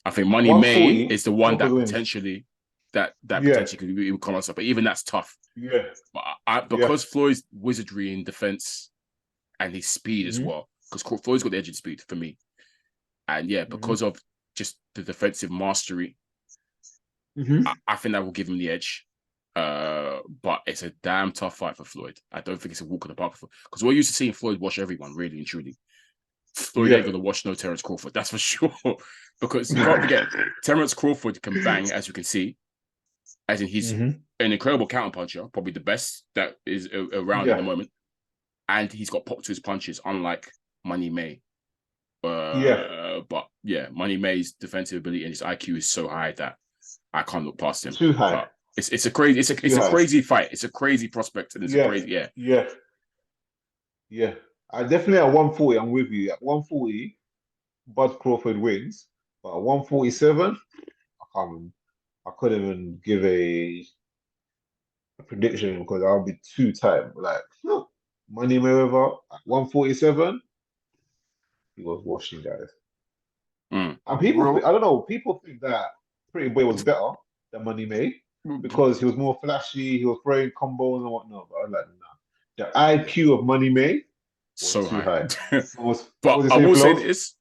S4: I think Money May is the one that potentially potentially could come on. But even that's tough.
S2: Yeah.
S4: But because Floyd's wizardry in defense and his speed as well, because Floyd's got the edge of speed for me, and because of just the defensive mastery, I think that will give him the edge. But it's a damn tough fight for Floyd. I don't think it's a walk in the park because we're used to seeing Floyd wash everyone, really and truly. Floyd ain't gonna watch no Terence Crawford, that's for sure. Because you can't forget, Terence Crawford can bang, as you can see, as in he's an incredible counterpuncher, probably the best that is around at the moment, and he's got pop to his punches, unlike Money May. But Money May's defensive ability and his IQ is so high that I can't look past him.
S2: Too high.
S4: But it's a crazy fight. It's a crazy prospect, and it's a crazy
S2: Yeah. I definitely at 140, I'm with you. At 140, Bud Crawford wins. But at 147, I couldn't even give a prediction because I'll be too tight. Like, Money Mayweather at 147, he was washing, guys. And people, I don't know, people think that Pretty Boy was better than Money May because he was more flashy, he was throwing combos and whatnot. But I'm like, nah. The IQ of Money May,
S4: so
S2: high.
S4: But I will say this: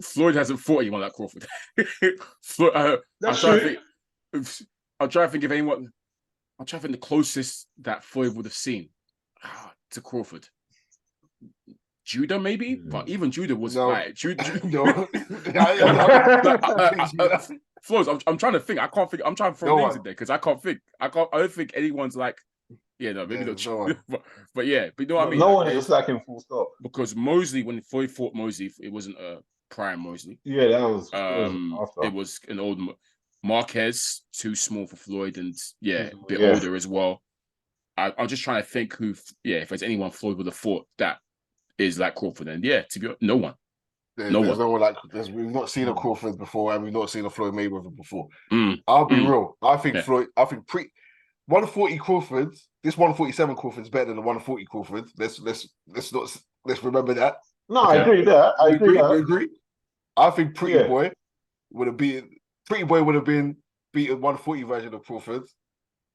S4: Floyd hasn't fought anyone like Crawford. I'm trying to think of anyone. I'm trying to think the closest that Floyd would have seen to Crawford. Judah, maybe, but even Judah was like Judah. Flowz, I'm trying to think. I can't think. I'm trying to throw names in there because I can't think. I don't think anyone's like. Yeah, no, maybe not. But you know what I mean.
S2: No one is like him full stop.
S4: Because Mosley, when Floyd fought Mosley, it wasn't a prime Mosley.
S2: Yeah, that was.
S4: It was an old Marquez, too small for Floyd, and a bit older as well. I'm just trying to think who. If there's anyone Floyd would have fought that is like Crawford, and to be honest, no one.
S3: There's no one like this. We've not seen a Crawford before, and we've not seen a Floyd Mayweather before. I'll be real. I think Floyd. I think 140 Crawford. This 147 Crawford is better than the 140 Crawford. Let's remember that.
S2: No, I agree with that. I agree.
S3: You agree? I think Pretty Boy would have been beaten 140 version of Crawford,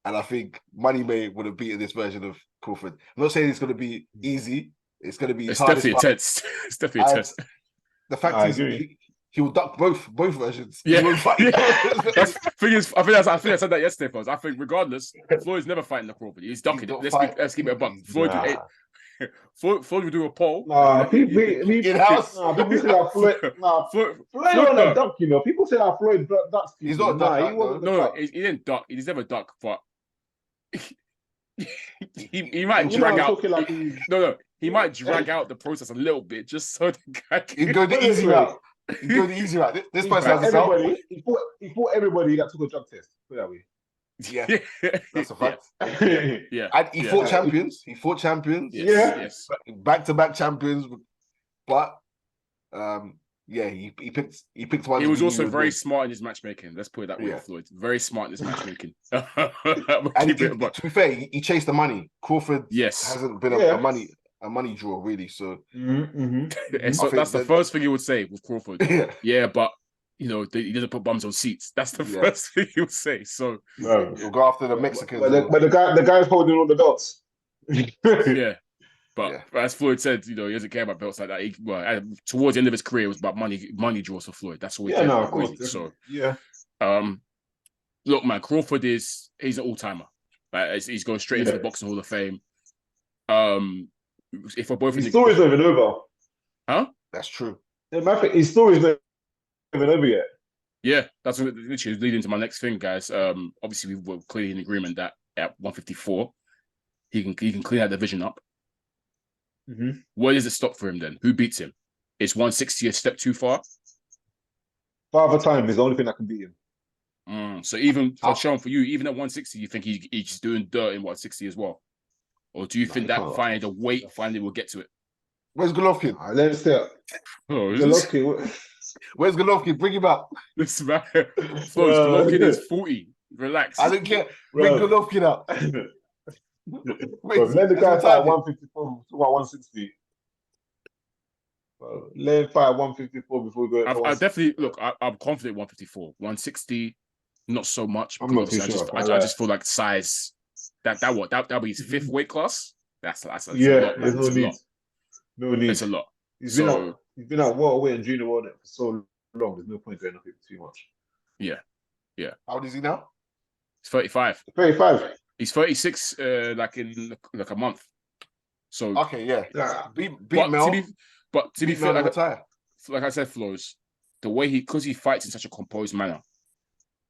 S3: and I think Money May would have beaten this version of Crawford. I'm not saying it's going to be easy. It's going to be.
S4: It's definitely a test. It's definitely a test.
S3: The fact is, he will duck both versions.
S4: Yeah. That's thing is, I think I said that yesterday, folks. I think regardless, Floyd's never fighting the Crawford. He's ducking it. Let's keep it a buck. Floyd would do a poll.
S2: People say that Floyd. Floyd don't duck. People say that Floyd ducks.
S3: He's not duck.
S4: No, he didn't duck. He's never ducked, but he might drag out. He might drag out the process a little bit just so the guy can
S3: go the easy route. He's doing the easy route. This person has
S2: everybody. He fought everybody that took a drug test. Put it that way.
S3: Yeah, that's a fact.
S4: Yeah.
S3: And he fought champions. He fought champions.
S4: Yes.
S3: Back-to-back champions. But he picked one.
S4: He was also very smart in his matchmaking. Let's put it that way, Floyd. Very smart in his matchmaking.
S3: And to be fair, he chased the money. Crawford hasn't been a money draw, really. So,
S4: so that's the first thing he would say with Crawford. But he doesn't put bums on seats. That's the first thing he would say. So
S3: we'll go after the Mexicans.
S2: But the guy's holding all the belts.
S4: But as Floyd said, he doesn't care about belts like that. Towards the end of his career, it was about money draws for Floyd. That's all he cared about.
S2: Of course. So
S4: look, man, Crawford he's an all-timer. He's going straight into the Boxing Hall of Fame. If we're both
S2: his story's not even over.
S4: Huh?
S3: That's true.
S2: His story's not even over yet.
S4: Yeah, that's literally leading to my next thing, guys. Obviously, we were clearly in agreement that at 154, he can clean that division up. Where does it stop for him then? Who beats him? Is 160 a step too far?
S2: Father Time is the only thing that can beat him.
S4: So even for Sean, for you, even at 160, you think he's doing dirt in 160 as well? Or do you think that finally the weight finally will get to it?
S3: Where's Golovkin?
S2: Let's say
S3: Golovkin. Where's Golovkin? Bring him up.
S4: This man, Golovkin is 40. Relax.
S3: I don't care. Bring Golovkin up.
S2: Let the guy fight 154 to 160. Let him fight 154 before we go.
S4: I definitely look. I'm confident 154, 160, not so much.
S2: I'm not too sure.
S4: I just feel like size. That'll be his fifth weight class. That's a lot.
S2: There's no need. No need.
S4: It's a lot.
S2: He's been out welterweight and junior welterweight for so long. There's no point going up it too much.
S4: Yeah.
S3: How old is he now?
S4: He's 35.
S2: 35.
S4: He's 36. Like in a month. So
S3: okay, yeah. Beat Mel.
S4: But to be fair, like I said, Flowz, the way because he fights in such a composed manner,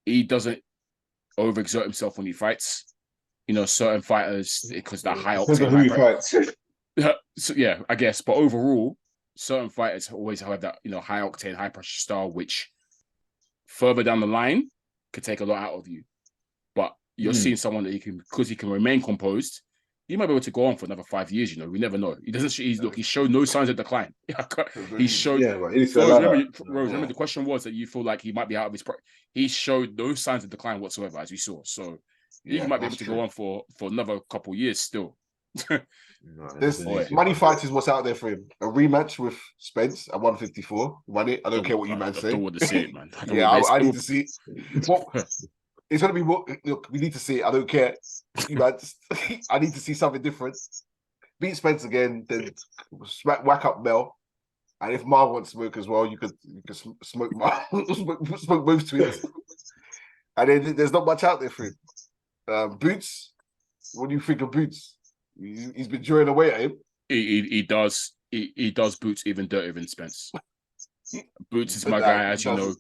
S4: he doesn't overexert himself when he fights. You know, certain fighters, because they're high octane. So, yeah, I guess. But overall, certain fighters always have that, high octane, high pressure style, which further down the line could take a lot out of you. But you're seeing someone that because he can remain composed, he might be able to go on for another 5 years. We never know. He doesn't. He showed no signs of decline. He showed. Remember, the question was that you feel like he might be out of his. He showed no signs of decline whatsoever, as we saw. So he might be able to go on for another couple of years still.
S3: This money fight is what's out there for him. A rematch with Spence at 154. Run it. I don't care what you man say.
S4: I don't want to see it, man.
S3: I need to see it. It's gonna be what. Look, we need to see it. I don't care. I need to see something different. Beat Spence again, then whack up Mel. And if Mar wants smoke as well, you could smoke Mar, smoke both twins. And then there's not much out there for him. Boots. What do you think of Boots? He's been drawing away at him.
S4: He does. He does Boots even dirtier than Spence. Boots is my guy, as you know.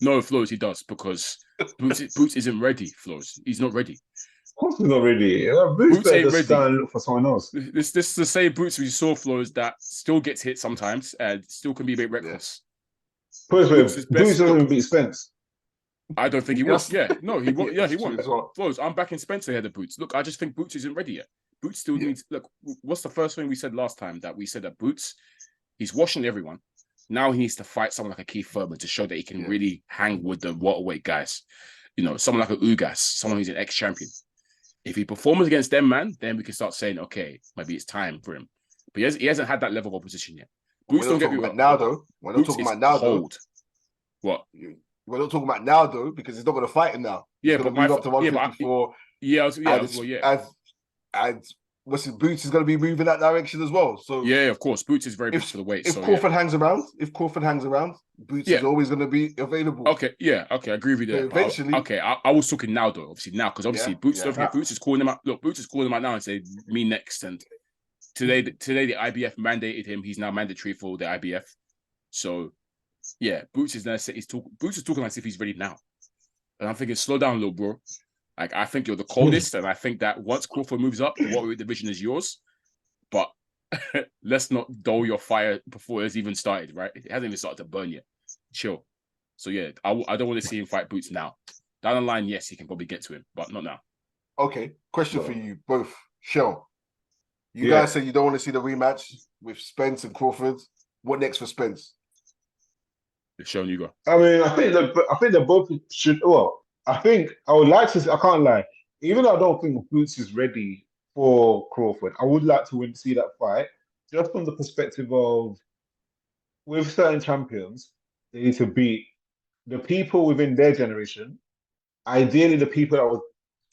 S4: No, Flowz, he does, because Boots isn't ready, Flowz. He's not ready.
S2: Of course he's not ready. Boots ain't ready. Stand and look for someone else.
S4: This is the same Boots we saw, Flowz, that still gets hit sometimes and still can be a bit reckless.
S2: Boots doesn't even beat Spence.
S4: I don't think he was. Yeah, no, he won. Yeah, he won. Flowz, I'm backing Spence ahead of Boots. Look, I just think Boots isn't ready yet. Boots still needs. Look, what's the first thing we said last time? That we said that Boots, he's washing everyone. Now he needs to fight someone like a Keith Thurman to show that he can really hang with the welterweight guys. Someone like a Ugas, someone who's an ex-champion. If he performs against them, man, then we can start saying, okay, maybe it's time for him. But he hasn't had that level of opposition yet. Boots don't get me wrong.
S3: Now, though. We're not talking about now, though.
S4: What?
S3: We're not talking about now, though, because he's not going to fight him now.
S4: Yeah,
S3: he's going to move up to 154. And Boots is going to be moving that direction as well. So
S4: yeah, of course, Boots is very big for the weight.
S3: If Crawford hangs around, Boots is always going to be available.
S4: Okay, I agree with you there.
S3: Eventually,
S4: I was talking now though, because obviously Boots. Don't forget, Boots is calling him out. Look, Boots is calling him out now and say me next. And today the IBF mandated him. He's now mandatory for the IBF. So yeah, Boots is now. Boots is talking like as if he's ready now. And I'm thinking, slow down, little bro. Like, I think you're the coldest, and I think that once Crawford moves up, the welterweight division is yours. But let's not dull your fire before it's even started, right? It hasn't even started to burn yet. Chill. So yeah, I don't want to see him fight Boots now. Down the line, yes, he can probably get to him, but not now.
S3: Okay, question for you both. Sean, you guys say you don't want to see the rematch with Spence and Crawford. What next for Spence?
S4: Sean, you go.
S2: I mean, I think they both should. Well, I think I would like to. I can't lie. Even though I don't think Boots is ready for Crawford, I would like to see that fight, just from the perspective of, with certain champions, they need to beat the people within their generation. Ideally, the people that was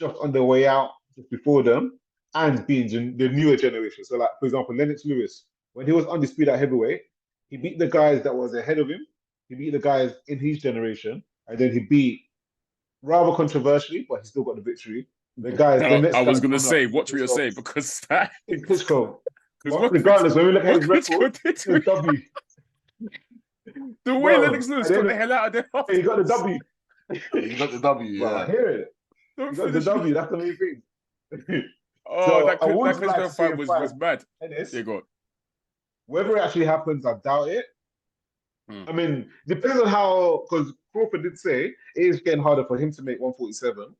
S2: just on their way out just before them, and being the newer generation. So, like for example, Lennox Lewis, when he was undisputed at heavyweight, he beat the guys that was ahead of him. He beat the guys in his generation, and then he beat, rather controversially, but he still got the victory. The guys.
S4: I was going to say, watch what you're saying, because that.
S2: Klitschko. Regardless, when we look at his record, it's a W.
S4: The way Lennox Lewis got the hell out of there.
S2: He got the W.
S3: He got the W, yeah.
S2: I hear it. He got the W, that's the main thing.
S4: Oh, so that Klitschko fight was mad.
S2: Ennis,
S4: yeah, go on.
S2: Whether it actually happens, I doubt it.
S4: Mm.
S2: I mean, depends on how, because Crawford did say it is getting harder for him to make 147.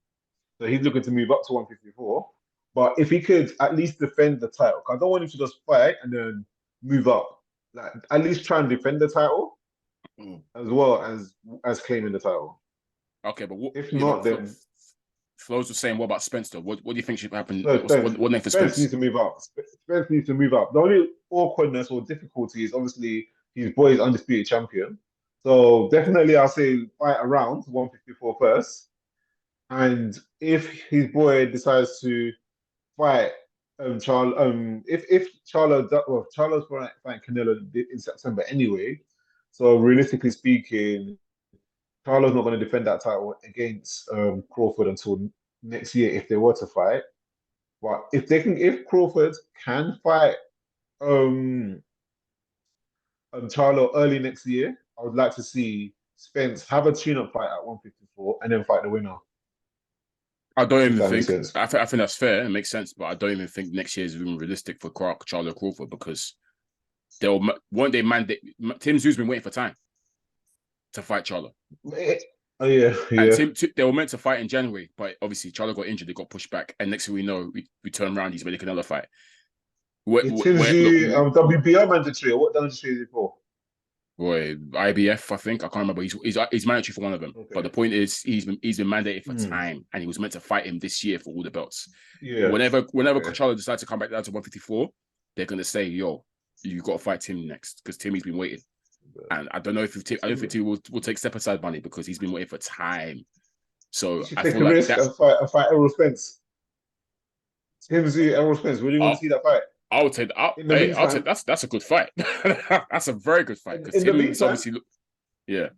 S2: So he's looking to move up to 154. But if he could at least defend the title, 'cause I don't want him to just fight and then move up. Like at least try and defend the title as well as claiming the title.
S4: Okay, but what,
S2: If not, then
S4: Flowz was saying, what about Spence though? What do you think should happen?
S2: no,
S4: What next for
S2: Spence
S4: Spence?
S2: needs to move up. Spence needs to move up. The only awkwardness or difficulty is obviously his boy is undisputed champion. So definitely I'll say fight around 154 first. And if his boy decides to fight if Charlo's fighting Canelo in September anyway. So realistically speaking, Charlo's not going to defend that title against Crawford until next year if they were to fight. But if Crawford can fight Charlo early next year, I would like to see Spence have a tune-up fight at 154 and then fight the winner.
S4: I don't even
S2: That makes
S4: think.
S2: sense.
S4: I think that's fair. It makes sense, but I don't even think next year is even realistic for Charlo Crawford because won't they mandate. Tim Tszયુ's been waiting for time to fight Charlo.
S2: Oh yeah.
S4: And they were meant to fight in January, but obviously Charlo got injured. They got pushed back, and next thing we know, we turn around. He's ready for another fight.
S2: Tim Tszyu, WBO mandatory. What mandatory is it for?
S4: Boy, IBF, I think. I can't remember. He's mandatory for one of them. Okay. But the point is, he's been mandated for time, and he was meant to fight him this year for all the belts.
S2: Yeah.
S4: Whenever Charlo decides to come back down to 154, they're gonna say, "Yo, you got to fight Tim next," because Timmy's been waiting. And I don't know if I don't think Tim will take step aside money because he's been waiting for time. So I
S2: take
S4: feel
S2: a
S4: like
S2: risk and fight Errol Spence. Tim Tszyu, Errol Spence. Would you want to see that fight?
S4: I would take that. I'll take that's a good fight. That's a very good fight because Timmy's obviously yeah.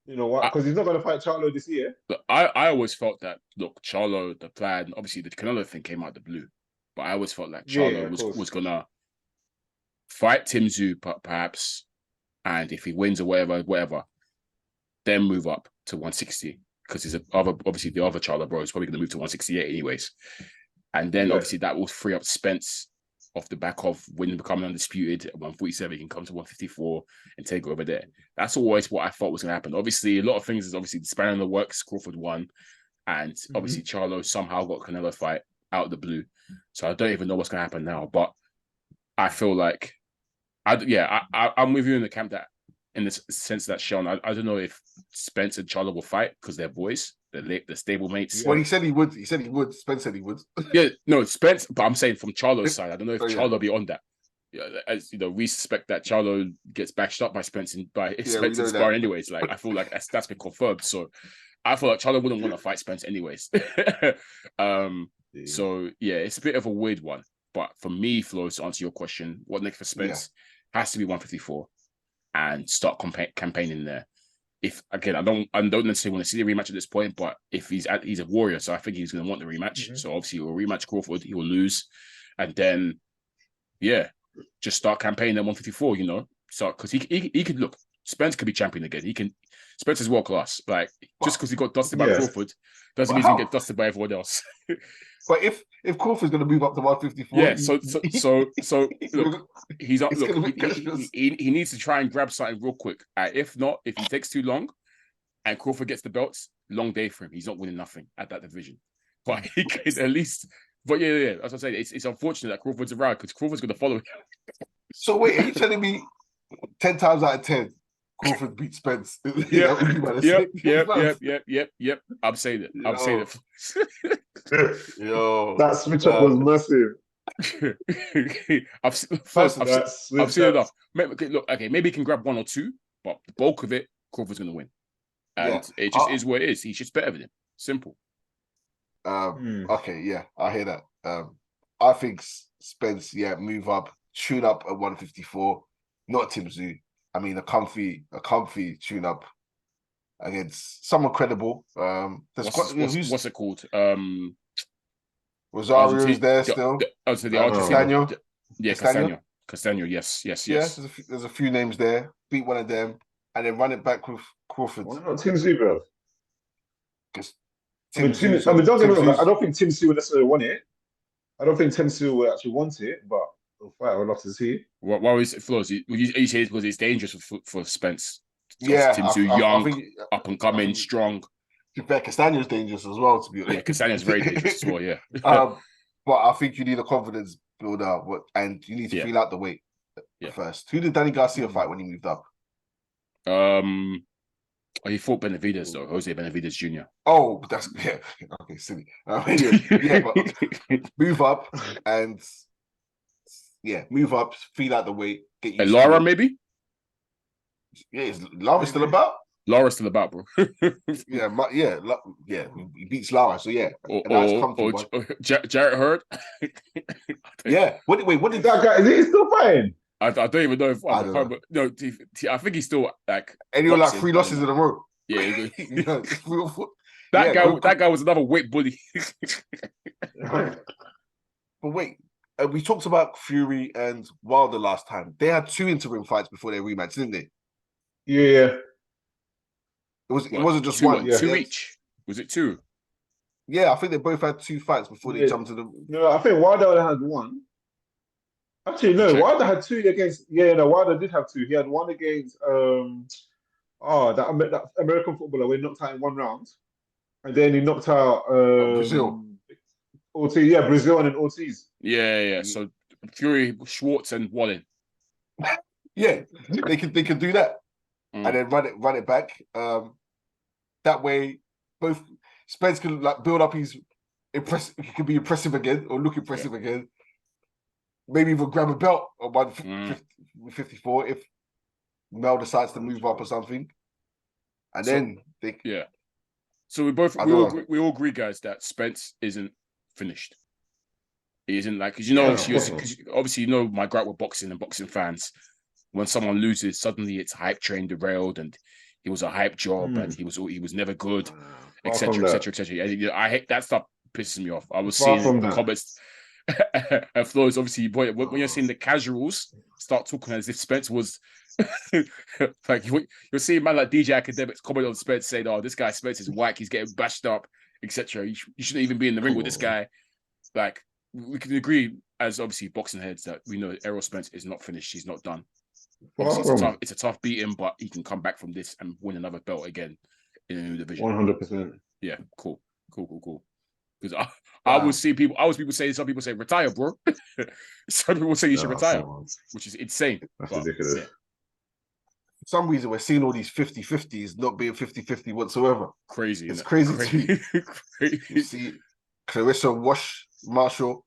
S2: You know what? Because he's not going to fight Charlo this year.
S4: Look, I always felt that Charlo, the plan, obviously the Canelo thing came out of the blue, but I always felt like Charlo was gonna fight Tim Tszyu perhaps, and if he wins or whatever, then move up to 160 because the other Charlo bro is probably gonna move to 168 anyways. And then obviously that will free up Spence off the back of winning, becoming undisputed at 147. He can come to 154 and take over there. That's always what I thought was going to happen. Obviously, a lot of things is obviously spanning the works. Crawford won, and obviously Charlo somehow got Canelo fight out of the blue. So I don't even know what's going to happen now. But I feel like, I'm with you in the camp that, in the sense that Sean, I don't know if Spence and Charlo will fight because they're boys. The stable mates.
S3: Well, he said he would. Spence said he would.
S4: Yeah, no, Spence. But I'm saying from Charlo's side, I don't know if Charlo will be on that. Yeah, as you know, we suspect that Charlo gets bashed up by Spence and sparring anyways. Like I feel like that's been confirmed. So I feel like Charlo wouldn't want to fight Spence anyways. So yeah, it's a bit of a weird one. But for me, Flo, to answer your question, what next for Spence has to be 154 and start campaigning there. If again, I don't necessarily want to see the rematch at this point, but if he's a warrior, so I think he's going to want the rematch. So obviously, he will rematch Crawford, he will lose, and then just start campaigning at 154. You know, so because he could look, Spence could be champion again. Spence is world class. Like just because he got dusted by Crawford doesn't mean he's going to get dusted by everyone else.
S3: But if Crawford's going to move up to 154,
S4: so look, he's up. Look, he needs to try and grab something real quick. If not, if he takes too long, and Crawford gets the belts, long day for him. He's not winning nothing at that division. But he can at least. But yeah. As I say, it's unfortunate that Crawford's around because Crawford's going to follow him.
S3: So wait, are you telling me 10 times out of 10? Crawford beat Spence.
S4: Yep. I'm saying it.
S3: Yo,
S2: that switch up was massive.
S4: I've seen enough. Maybe he can grab one or two, but the bulk of it, Crawford's going to win, and it just is what it is. He's just better than him. Simple.
S3: Okay, yeah, I hear that. I think Spence, move up, tune up at 154, not Tim Tszyu. I mean, a comfy tune-up against someone credible.
S4: What's it called?
S3: Rosario's there still.
S4: Castaño. Yeah, Castaño. Yes.
S3: Yeah, there's a few names there. Beat one of them and then run it back with Crawford.
S2: Why not Tim Tszyu, bro? Don't get me wrong. I don't think Tim Tszyu would necessarily want it. I don't think Tim Tszyu would actually want it, but fight or loss is he?
S4: Why is it Flowz? You say it's because it's dangerous for Spence.
S3: Yeah,
S4: Tim's too young, up and coming, strong.
S3: To be fair, Castaño's dangerous as well. To be honest,
S4: Yeah, Castaño's very dangerous as well. Yeah.
S3: But I think you need a confidence builder, and you need to feel out the weight first. Who did Danny Garcia fight when he moved up?
S4: He fought Benavidez though, Jose Benavidez Jr.
S3: Oh, that's okay, silly. But move up and move up, feel out the weight, get you.
S4: Lara maybe.
S3: Yeah, is Lara still about?
S4: Lara's still about, bro.
S3: He beats Lara, so yeah.
S4: Or Jarrett Hurd.
S3: Yeah. What did
S2: That guy is he still fighting?
S4: I don't even know if I don't know. No, I think he's still like.
S3: And he got like 3 losses in a row.
S4: Yeah, that guy was another weight bully.
S3: But wait, we talked about Fury and Wilder last time. They had 2 interim fights before their rematch, didn't they?
S2: Yeah.
S3: It wasn't just
S4: 2
S3: one.
S4: Two each. Was it 2?
S3: Yeah, I think they both had 2 fights before they jumped to the.
S2: No, I think Wilder had 1. Actually, no, Wilder had 2 against. Wilder did have 2. He had 1 against that American footballer where he knocked out in 1 round, and then he knocked out
S3: Brazil.
S2: Ortiz, Brazil and then Ortiz.
S4: Yeah. So Fury, Schwartz, and Wallin.
S3: Yeah, they can do that, and then run it back. That way, both Spence can like build up his impressive. He can be impressive again or look impressive again. Maybe even grab a belt on 154 if Mel decides to move up or something, and then they.
S4: Yeah. So we all agree, guys, that Spence isn't finished. He isn't like because obviously my gripe with boxing and boxing fans. When someone loses, suddenly it's hype train derailed, and he was a hype job, and he was never good, etc., etc., etc. I hate that stuff. Pisses me off. I was seeing the comments. And Flowz, obviously, boy, when you're seeing the casuals start talking as if Spence was like you're seeing man like DJ Academics comment on Spence saying, "Oh, this guy Spence is whack. He's getting bashed up, etc. You shouldn't even be in the ring with this guy." Like we can agree as obviously boxing heads that we know Errol Spence is not finished. He's not done. It's a tough beating, but he can come back from this and win another belt again in a new division.
S2: 100%.
S4: Yeah, cool. Because I would see people. Some people say retire, bro. Some people say you should retire, which is insane.
S2: That's ridiculous. Yeah.
S3: For some reason, we're seeing all these 50-50s not being 50-50 whatsoever.
S4: Crazy.
S3: It's crazy. Crazy. You see Clarissa Marshall.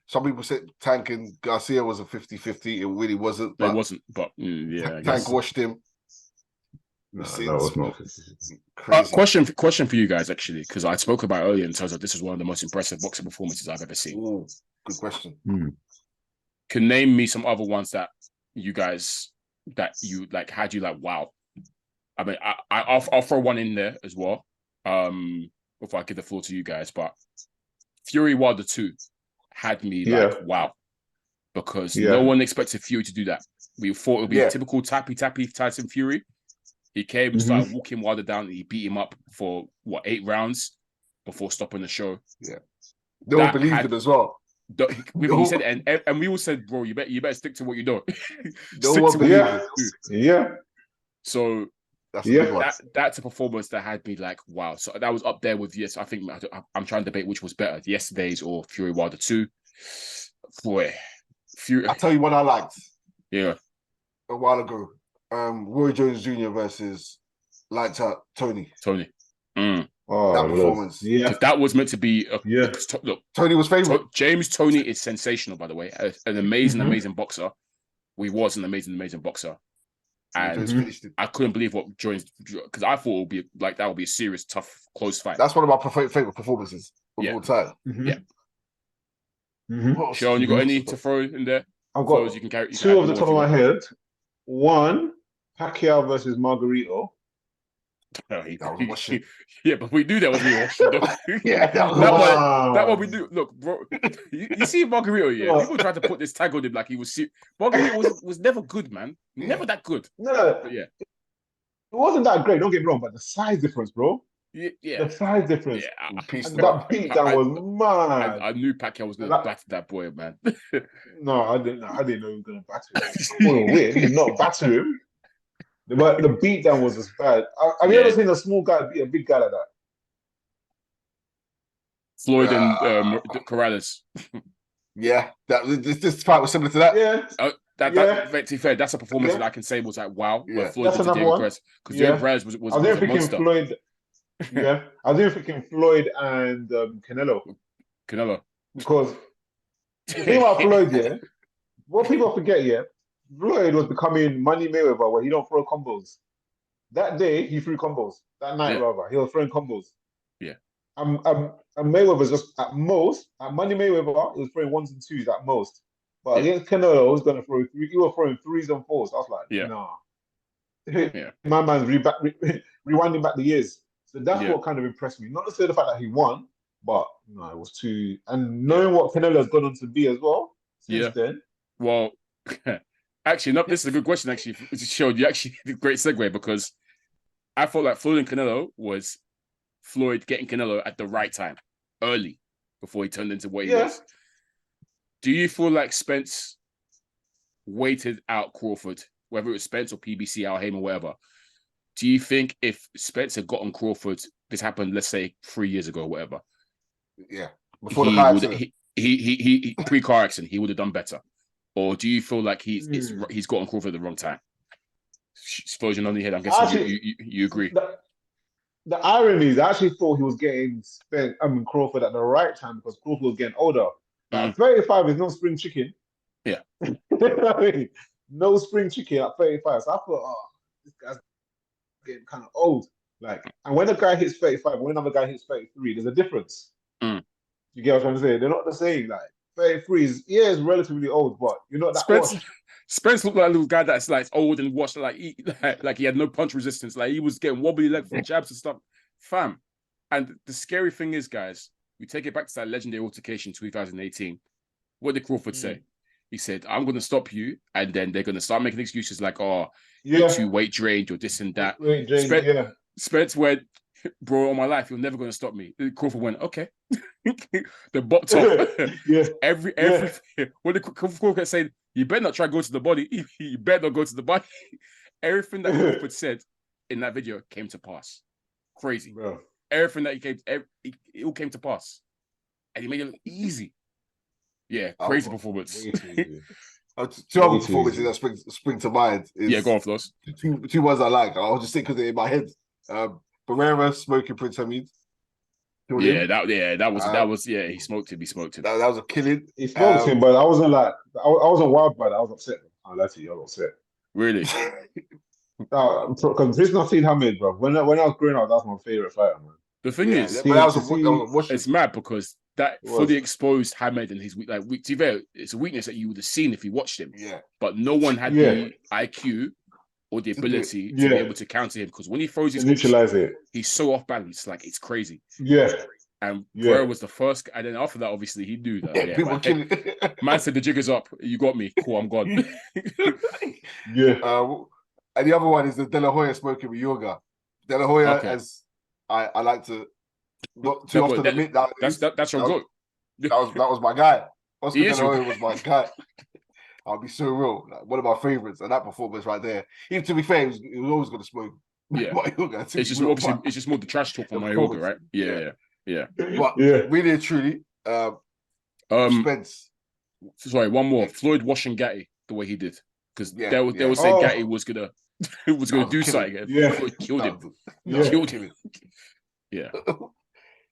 S3: Some people said Tank and Garcia was a 50-50. It really wasn't.
S4: It wasn't, but I
S3: Tank washed him.
S2: No, that was not
S4: crazy. Question for you guys, actually, because I spoke about earlier in terms of this is one of the most impressive boxing performances I've ever seen.
S3: Ooh, good question.
S4: Can name me some other ones that you guys had you like wow. I mean, I'll throw one in there as well. Before I give the floor to you guys, but Fury Wilder 2 had me like wow, because no one expected Fury to do that. We thought it would be a typical tappy Tyson Fury. He came and started walking Wilder down, and he beat him up for 8 rounds before stopping the show. Yeah,
S3: no one believed it as well.
S4: He said, and we all said, bro, you better stick to what you know.
S3: No one believed it.
S2: Yeah.
S4: So that's a performance that had me like wow. So that was up there with I think I'm trying to debate which was better, yesterday's or Fury Wilder 2. Boy, Fury.
S3: I'll tell you what I liked.
S4: Yeah,
S3: a while ago. Roy Jones Jr. versus Lights Out Tony.
S4: Tony.
S3: That performance.
S2: Yeah.
S4: That was meant to be look.
S3: Tony was favorite.
S4: James Tony is sensational, by the way. An amazing boxer. He was an amazing boxer. And I couldn't believe what Jones, because I thought it would be like that would be a serious, tough, close fight.
S3: That's one of my favorite performances of all time.
S4: Yeah. Sean, you got any to throw in there?
S2: I've got
S4: you can carry,
S2: 2 off the top of my head. 1, Pacquiao versus Margarito.
S4: Yeah, but we knew that was me.
S3: Yeah,
S4: that one we knew. Look, bro, you see Margarito. Yeah, people tried to put this tag on him like he was. Margarito was never good, man. Never that good.
S2: No,
S4: yeah,
S2: it wasn't that great. Don't get me wrong, but the size difference, bro.
S4: Yeah.
S2: The size difference.
S4: Yeah,
S2: And that beatdown was mad.
S4: I knew Pacquiao was going to batter that boy, man.
S2: No, I didn't know he was going to batter him. Call him weird. He did not batter him. But the beatdown was as bad. Have you ever seen a small guy beat a big guy like that?
S4: Floyd and Corrales.
S3: Yeah, this fight was similar to that.
S2: Yeah.
S4: To be fair, that's a performance that I can say was like wow.
S3: Yeah.
S4: Where Floyd
S2: That's
S4: did to
S2: another
S4: David
S2: one.
S4: Perez because David Perez was
S2: I was
S4: a
S2: thinking
S4: monster.
S2: Floyd. Yeah, I was thinking Floyd and Canelo. Because the thing about Floyd, yeah, what people forget, yeah, Floyd was becoming Money Mayweather where he don't throw combos. That day he threw combos. That night, rather, he was throwing combos.
S4: Yeah.
S2: And Mayweather was just at most at Money Mayweather, he was throwing ones and twos at most. But against Canelo, he was going to throw three. He was throwing threes and fours. I was like, nah. My man's rewinding back the years. So that's what kind of impressed me. Not necessarily the fact that he won, but no, it was too. And knowing what Canelo's gone on to be as well since then.
S4: Well, actually, no, this is a good question. Actually, it showed you actually a great segue because I felt like Floyd and Canelo was Floyd getting Canelo at the right time, early, before he turned into what he was. Do you feel like Spence waited out Crawford, whether it was Spence or PBC, Al Haym or whatever? Do you think if Spence had gotten Crawford, this happened, let's say 3 years ago or whatever?
S3: Yeah. Before the car accident.
S4: He pre-car accident, he would have done better. Or do you feel like he's gotten Crawford at the wrong time? Explosion on the head. I'm guessing you agree.
S2: The irony is I actually thought he was getting Crawford at the right time because Crawford was getting older. 35 is no spring chicken.
S4: Yeah.
S2: No spring chicken at 35. So I thought, this guy's getting kind of old. And when a guy hits 35, when another guy hits 33, there's a difference. You get what I'm trying to say? They're not the same. 33 is relatively old, but you're not that
S4: Spence looked like a little guy that's old and washed, like he had no punch resistance. Like he was getting wobbly leg from jabs and stuff. Fam. And the scary thing is, guys, we take it back to that legendary altercation 2018. What did Crawford say? He said, I'm going to stop you. And then they're going to start making excuses like, you're too weight drained or this and that. Spence went, bro, all my life, you're never going to stop me. Crawford went, okay. The bopped off. Everything. When the Crawford kept saying, you better not try to go to the body. You better not go to the body. Everything that Crawford said in that video came to pass. Crazy.
S2: Bro.
S4: Everything that it all came to pass. And he made it look easy. Yeah, crazy performance.
S3: Two other performances that spring to mind.
S4: Go on, Flowz.
S3: Two words I like. I'll just think because they're in my head. Barrera smoking Prince Hamid. That was he smoked him. That was a killing.
S2: He smoked him, but I wasn't I wasn't wild by that. I was upset. I'll let you. I was upset.
S4: Really?
S2: Because Prince Hamid, bro. When I was growing up, that was my favorite fighter, man.
S4: The thing is, it's mad because that fully exposed Hamed and his to be fair, it's a weakness that you would have seen if you watched him.
S3: Yeah.
S4: But no one had the IQ or the ability to be able to counter him because when he throws his
S2: neutralize it,
S4: he's so off balance, it's crazy.
S2: Yeah.
S4: And Barrera was the first, and then after that, obviously he knew that. Man said the jigger's up. You got me. Cool, I'm gone.
S3: And the other one is the De La Hoya smoking with Yoga. De La Hoya, as I like to not too often admit that
S4: that's your goat.
S3: That was my guy. Oscar De La Hoya was my guy. I'll be so real. One of my favorites, and that performance right there. Even to be fair, he was always going to smoke.
S4: Yeah, it's just more the trash talk from Yoga, right? Yeah.
S3: But really and truly, Spence.
S4: Sorry, one more. Floyd washing Gatti the way he did, because they were saying Gatti was gonna do something. Floyd killed him. Killed him. Yeah.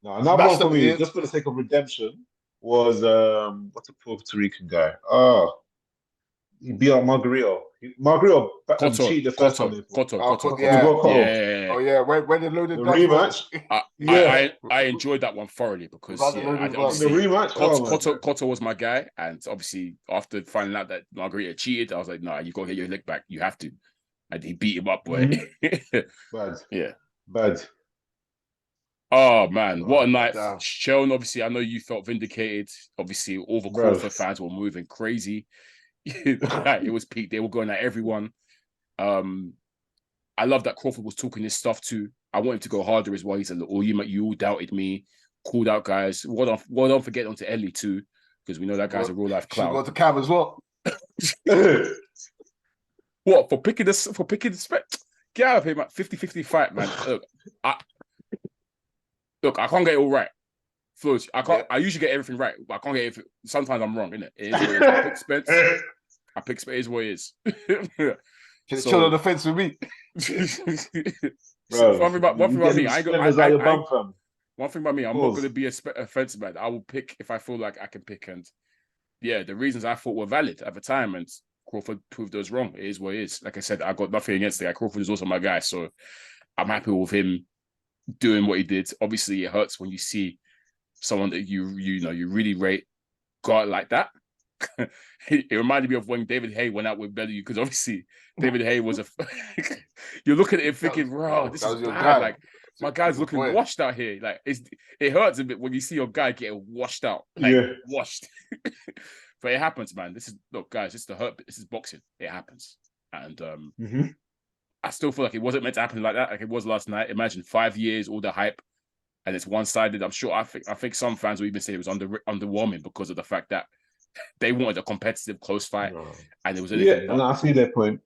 S2: No, another one for me, just for the sake of redemption, was what's the Puerto Rican guy? He beat out Margarito. Margarito cheated the first time.
S4: Cotto.
S3: Oh yeah, when they loaded
S2: the rematch.
S4: I enjoyed that one thoroughly because
S2: the rematch.
S4: Cotto was my guy, and obviously after finding out that Margarito cheated, I was like, nah, you got to get your leg back. You have to, and he beat him up, boy.
S2: Bad.
S4: Yeah.
S2: Bad.
S4: Oh man, what a night. Seun, obviously, I know you felt vindicated. Obviously, all the Crawford fans were moving crazy. It was peak. They were going at everyone. I love that Crawford was talking his stuff too. I want him to go harder as well. He said, "Oh, you all doubted me, called out guys. Well done for getting onto Ellie too, because we know that guy's a real life clown."
S3: Should go to Cam as well.
S4: What for picking this? For picking the spec? Get out of here, man. 50-50 fight, man. Look, I can't get it all right. Flowz, I can't. I usually get everything right, but I can't get it. Sometimes I'm wrong, innit? It is what it is. I pick Spence. I pick Spence. It is what it is.
S3: Can you chill on the fence with me?
S2: Bro,
S4: one thing about me, one thing about me, I'm not
S2: Pause.
S4: going to be a fence man. I will pick if I feel like I can pick, and yeah, the reasons I thought were valid at the time, and Crawford proved those wrong. It is what it is. Like I said, I got nothing against the guy. Crawford is also my guy, so I'm happy with him doing what he did. Obviously, it hurts when you see someone that you really rate go out like that. It reminded me of when David Hay went out with Bellew, because obviously David Hay was a. You're looking at him thinking, "Bro, this is bad."
S3: Guy.
S4: Like my guy's looking washed out here. Like it hurts a bit when you see your guy getting washed out, washed. But it happens, man. Look, guys. It's the hurt. This is boxing. It happens, and I still feel like it wasn't meant to happen like that. Like it was last night. Imagine 5 years, all the hype, and it's one-sided. I'm sure. I think some fans will even say it was underwhelming because of the fact that they wanted a competitive, close fight, and it was anything.
S2: And I see their point.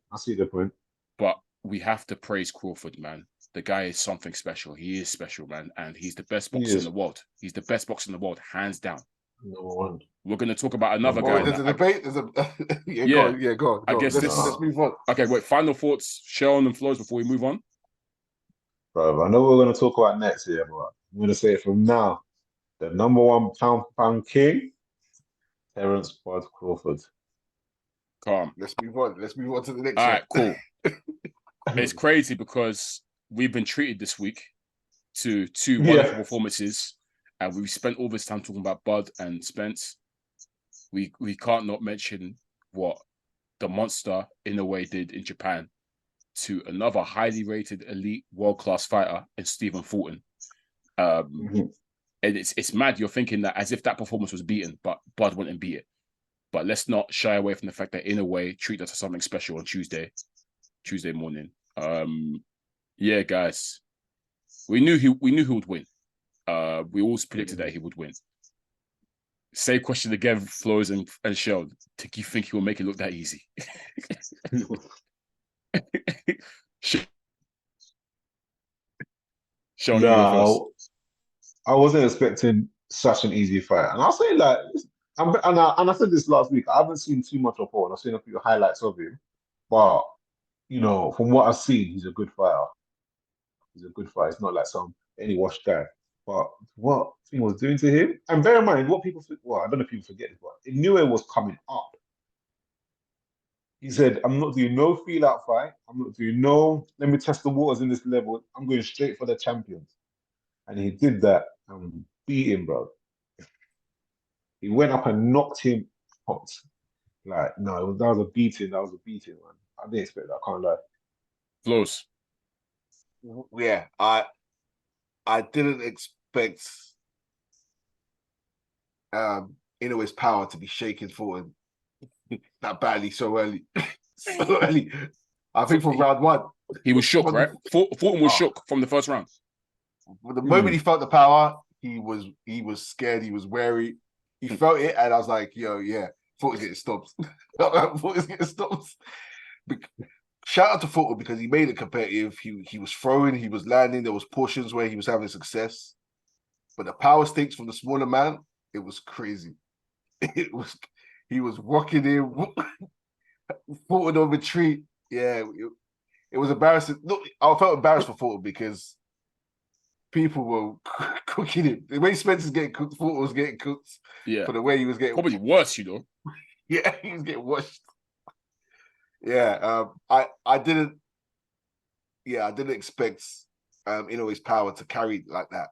S4: But we have to praise Crawford, man. The guy is something special. He is special, man, and he's the best boxer in the world. He's the best boxer in the world, hands down.
S2: Number one.
S4: We're going to talk about another guy.
S3: There's a debate. Go on.
S4: I guess
S3: let's move on.
S4: Okay, wait. Final thoughts, Seun and Flowz, before we move on.
S2: Bro, I know what we're going to talk about next here, but I'm going to say it from now. The number one pound for pound king, Terence Bud Crawford.
S4: Calm.
S3: Let's move on to the next
S4: All
S3: one.
S4: right, cool. It's crazy because we've been treated this week to two wonderful performances, and we've spent all this time talking about Bud and Spence. We can't not mention what the monster Inoue did in Japan to another highly rated elite world-class fighter in Stephen Fulton. And it's mad. You're thinking that as if that performance was beaten, but Bud wouldn't beat it. But let's not shy away from the fact that Inoue treated us to something special on Tuesday morning. Yeah, guys, we knew he would win. We all predicted that he would win. Same question again, Flowz and Seun. Do you think he will make it look that easy? Seun,
S2: No, I wasn't expecting such an easy fight, and I'll say like, and I said this last week. I haven't seen too much of Paul. I've seen a few highlights of him, but from what I've seen, he's a good fighter. He's a good fighter. It's not like any washed guy. But what thing was doing to him, and bear in mind what people, I don't know if people forget this, but Inoue was coming up. He said, "I'm not doing no feel-out fight. I'm not doing let me test the waters in this level. I'm going straight for the champions." And he did that and beat him, bro. He went up and knocked him out. Like, no, that was a beating. That was a beating, man. I didn't expect that. I can't lie.
S4: Flowz.
S3: Yeah, I didn't expect Inoue's power to be shaken forward that badly so early. So early. I think from round one.
S4: He was shook, right? Fulton was shook from the first round.
S3: The moment he felt the power, he was scared, he was wary. He felt it, and I was like, yo, yeah, Fulton's getting stopped. Fulton's getting stopped. Shout out to Fulton because he made it competitive. He was throwing, he was landing. There was portions where he was having success. But the power stakes from the smaller man, it was crazy. He was rocking him, Fulton on retreat. Yeah, it was embarrassing. Look, I felt embarrassed for Fulton because people were cooking him. The way Spence was getting cooked, Fulton was getting cooked.
S4: Yeah.
S3: For the way he was getting
S4: probably worse,
S3: Yeah, he was getting washed. Yeah, I didn't expect Inoue's power to carry like that.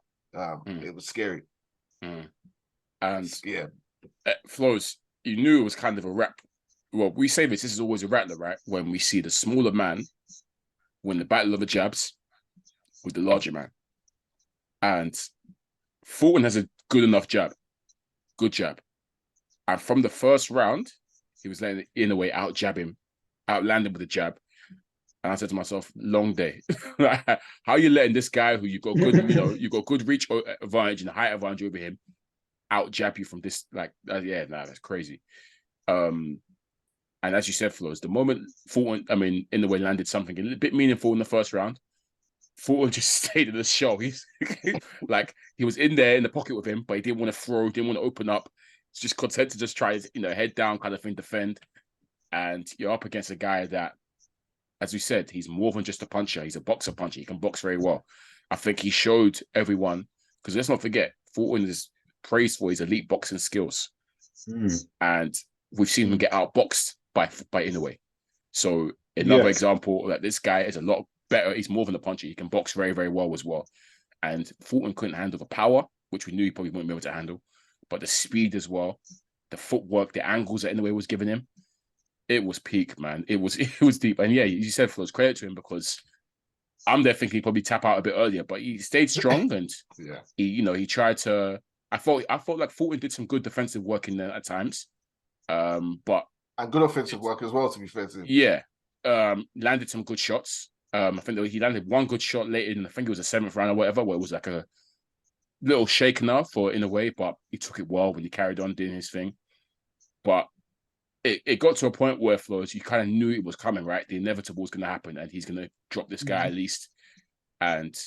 S3: It was scary.
S4: And
S3: yeah,
S4: Flowz, you knew it was kind of a wrap. Well, we say this is always a rattler, right? When we see the smaller man win the battle of the jabs with the larger man. And Fulton has a good enough jab. Good jab. And from the first round, he was letting Inoue out-jab him, outland him with a jab. And I said to myself, long day. How are you letting this guy who you got good, you got good reach advantage and height advantage over him out jab you from this? That's crazy. And as you said, Flowz, the moment Fulton, Inoue landed something a bit meaningful in the first round, Fulton just stayed in the show. He's like, he was in there in the pocket with him, but he didn't want to throw, didn't want to open up. He's just content to just try his, head down kind of thing, defend. And you're up against a guy that, as we said, he's more than just a puncher. He's a boxer puncher. He can box very well. I think he showed everyone, because let's not forget, Fulton is praised for his elite boxing skills. And we've seen him get outboxed by Inoue. So another example that this guy is a lot better. He's more than a puncher. He can box very, very well as well. And Fulton couldn't handle the power, which we knew he probably wouldn't be able to handle, but the speed as well, the footwork, the angles that Inoue was giving him. It was peak, man. It was deep. And yeah, you said, Flowz, credit to him, because I'm there thinking he'd probably tap out a bit earlier, but he stayed strong and he tried to. I felt like Fulton did some good defensive work in there at times, and
S3: good offensive work as well. To be fair to him,
S4: landed some good shots. I think he landed one good shot late in. I think it was the 7th round or whatever, where it was like a little shakener for Inoue, but he took it well when he carried on doing his thing. But it got to a point where, Flowz, you kind of knew it was coming, right? The inevitable was going to happen, and he's going to drop this guy at least. And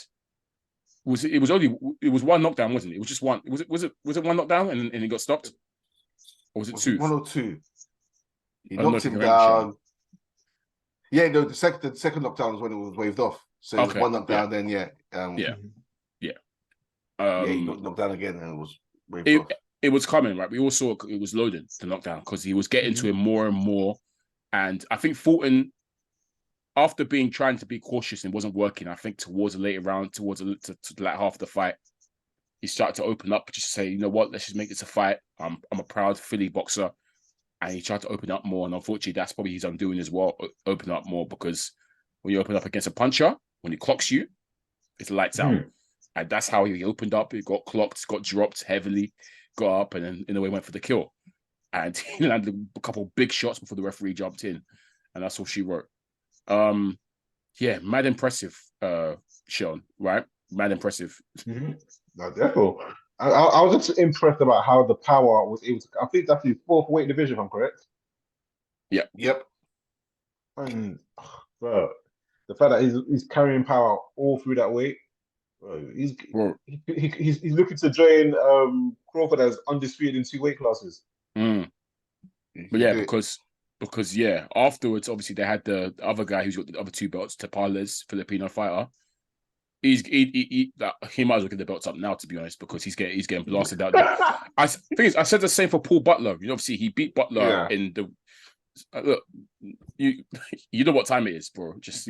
S4: it was one knockdown, wasn't it? It was just one. Was it one knockdown and he got stopped, or was it two?
S3: 1 or 2. He knocked him down. Yeah, no, the second knockdown was when it was waved off. So it was one knockdown, then he knocked down again, and it was waved off.
S4: It was coming, right? We all saw it was loading the knockdown, because he was getting to him more and more. And I think Fulton, after trying to be cautious and wasn't working, I think towards the later round, towards the latter half of the fight, he started to open up, just to say, you know what, let's just make this a fight. I'm a proud Philly boxer. And he tried to open up more. And unfortunately, that's probably his undoing as well, open up more, because when you open up against a puncher, when he clocks you, it's lights out. And that's how he opened up. He got clocked, got dropped heavily, got up, and then Inoue went for the kill. And he landed a couple of big shots before the referee jumped in. And that's all she wrote. Mad impressive, Seun, right? Mad impressive.
S2: No, definitely. I was just impressed about how the power was able to. I think that's his 4th weight division, if I'm correct.
S3: Yep.
S2: And bro, the fact that he's carrying power all through that weight, bro, he's looking to join Crawford as undisputed in 2 weight classes.
S4: But yeah, because afterwards, obviously they had the other guy who's got the other 2 belts, Tapales, Filipino fighter. He might as well get the belts up now, to be honest, because he's getting blasted out there. I said the same for Paul Butler. Obviously he beat Butler in the. Look, you know what time it is, bro. Just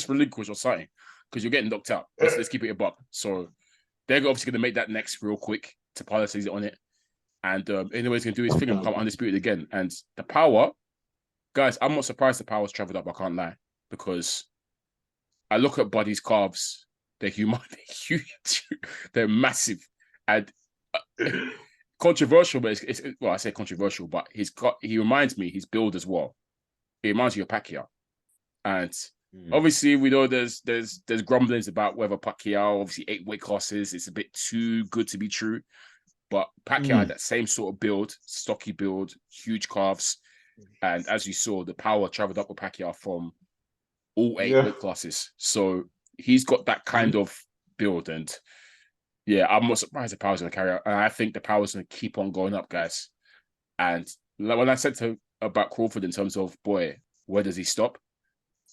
S4: relinquish or something, because you're getting knocked out. Let's keep it a buck. So they're obviously going to make that next real quick. Tapala says it on it, and anyways, going to do his thing and become undisputed again. And the power, guys, I'm not surprised the power's traveled up. I can't lie, because I look at Buddy's calves. They're huge. They're massive. And controversial, but well, I say controversial, but he reminds me, his build as well. He reminds me of Pacquiao. And obviously, we know there's grumblings about whether Pacquiao, obviously 8 weight classes, it's a bit too good to be true. But Pacquiao had that same sort of build, stocky build, huge calves. And as you saw, the power traveled up with Pacquiao from all 8 weight classes. So he's got that kind of build. And I'm not surprised the power's going to carry out. And I think the power's going to keep on going up, guys. And when I said about Crawford in terms of, boy, where does he stop?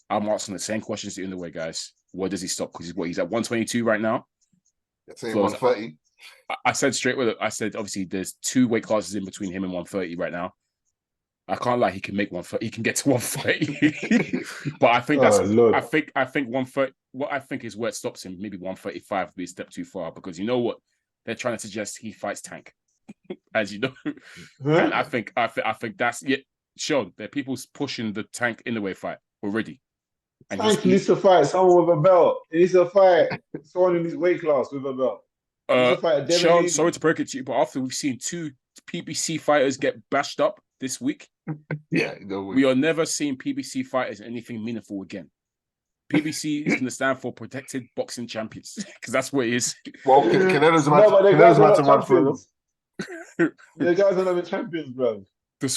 S4: I'm asking the same questions in the way, guys. Where does he stop? Because he's at 122 right now.
S3: Let's say 130.
S4: I said straight with it. I said, obviously, there's 2 weight classes in between him and 130 right now. I can't lie, he can make 130. He can get to 130. But I think that's I think 130. What I think is where it stops him. Maybe 135 would be a step too far, because you know what? They're trying to suggest he fights Tank. As you know. And I think that's Sean, there are people pushing the Tank Inoue fight already. And
S2: Tank needs to fight someone with a belt. He needs to fight someone in his weight class with a belt. Sean,
S4: sorry to break it to you, but after we've seen 2 PBC fighters get bashed up this week,
S3: Yeah, no way.
S4: we are never seeing PBC fighters in anything meaningful again. PBC is going to stand for Protected Boxing Champions because that's what it is.
S3: Well, Canelo's
S2: No, but the guys
S3: about to
S2: are
S3: run
S2: not
S3: through them.
S2: champions. The guys are not even champions, bro.
S4: The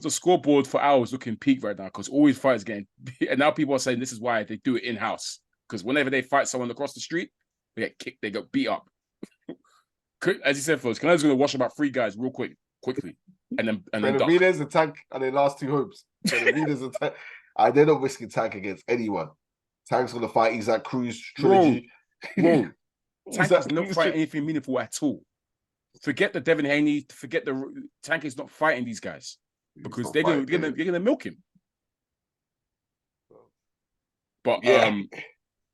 S4: scoreboard for ours looking peak right now because all these fighters getting, and now people are saying this is why they do it in house because whenever they fight someone across the street, they get kicked, they get beat up. As you said, folks, Canelo's going to wash about 3 guys quickly, and then
S3: Benavidez and Tank are their last 2 hopes. Benavidez and Tank, they're not risking Tank against anyone. Tank's going to fight Isaac Cruz trilogy.
S4: Bro, Tank is not fighting anything meaningful at all. Forget the Devin Haney. Forget the Tank is not fighting these guys because they're gonna milk him. But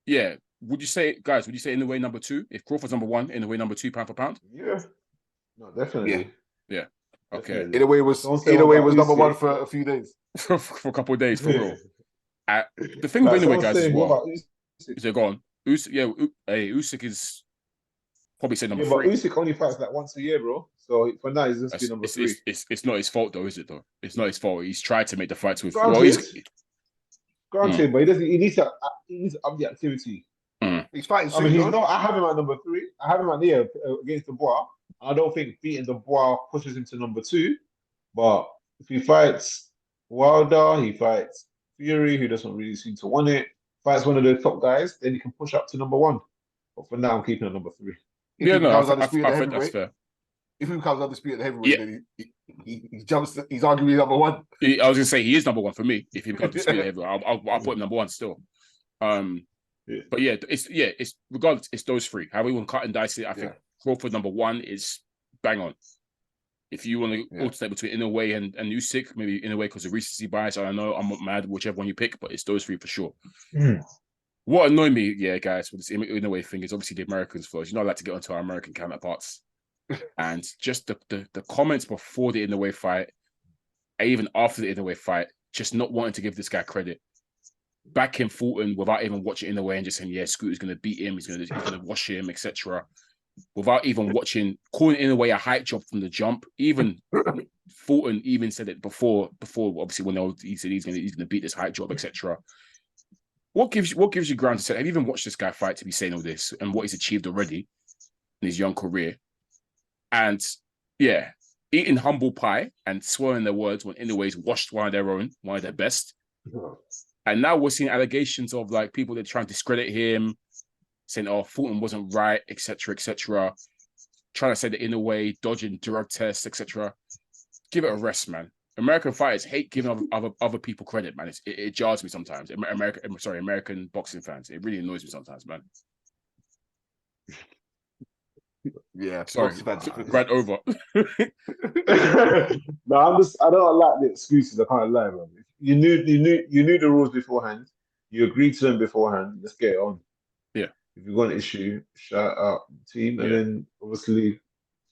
S4: yeah. Would you say Inoue number 2? If Crawford's number 1, Inoue number 2 pound for pound?
S2: Yeah. No, definitely.
S4: Yeah. Okay.
S3: Inoue was number 1 for a few days.
S4: for a couple of days, for real. The thing with Inoue, guys, as well, is they're gone. Usyk is probably say number 3.
S2: But Usyk only fights like once a year, bro. So for now, he's just be number 3.
S4: It's not his fault, though, is it? Though it's not his fault. He's tried to make the fights with.
S2: Granted, but he doesn't. He needs to up the activity.
S3: He's fighting.
S2: I mean, he's not. I have him at number 3. I have him at there against Dubois. I don't think beating Dubois pushes him to number 2. But if he fights Wilder, he fights Fury, who doesn't really seem to want it. Fights one of the top guys, then he can push up to number 1. But for now, I'm keeping it number 3.
S4: I think that's fair.
S3: If he becomes undisputed heavyweight, then he jumps. He's arguably number 1.
S4: I was gonna say he is number 1 for me. If he becomes undisputed heavyweight, I'll put him number 1 still. But it's regardless, it's those 3. How we want to cut and dice it, I think Crawford number 1 is bang on. If you want to alternate between Inoue and Usyk, maybe Inoue because of recency bias, I don't know. I'm not mad whichever one you pick, but it's those 3 for sure. What annoyed me, guys, with this Inoue thing is obviously the Americans first. I like to get onto our American counterparts. And just the comments before the Inoue fight, and even after the Inoue fight, just not wanting to give this guy credit. Back in Fulton without even watching Inoue and just saying, Scooter's going to beat him, he's going to wash him, etc. Without even calling Inoue a hype job from the jump. Even Fulton even said it before obviously when he said he's going to beat this hype job, etc. What gives you ground to say? Have you even watched this guy fight to be saying all this and what he's achieved already in his young career? And eating humble pie and swearing their words when Inoue's washed one of their best. And now we're seeing allegations of like people that try and discredit him, saying, Fulton wasn't right, etc., etc. Trying to say that Inoue dodging drug tests, etc. Give it a rest, man. American fighters hate giving other people credit, man. It jars me sometimes. American boxing fans. It really annoys me sometimes, man.
S3: Yeah,
S4: sorry, rant over.
S2: No, I don't like the excuses. I can't lie, man. You knew the rules beforehand. You agreed to them beforehand. Let's get it on. Yeah. If you've got an issue, shout out the team, and then obviously,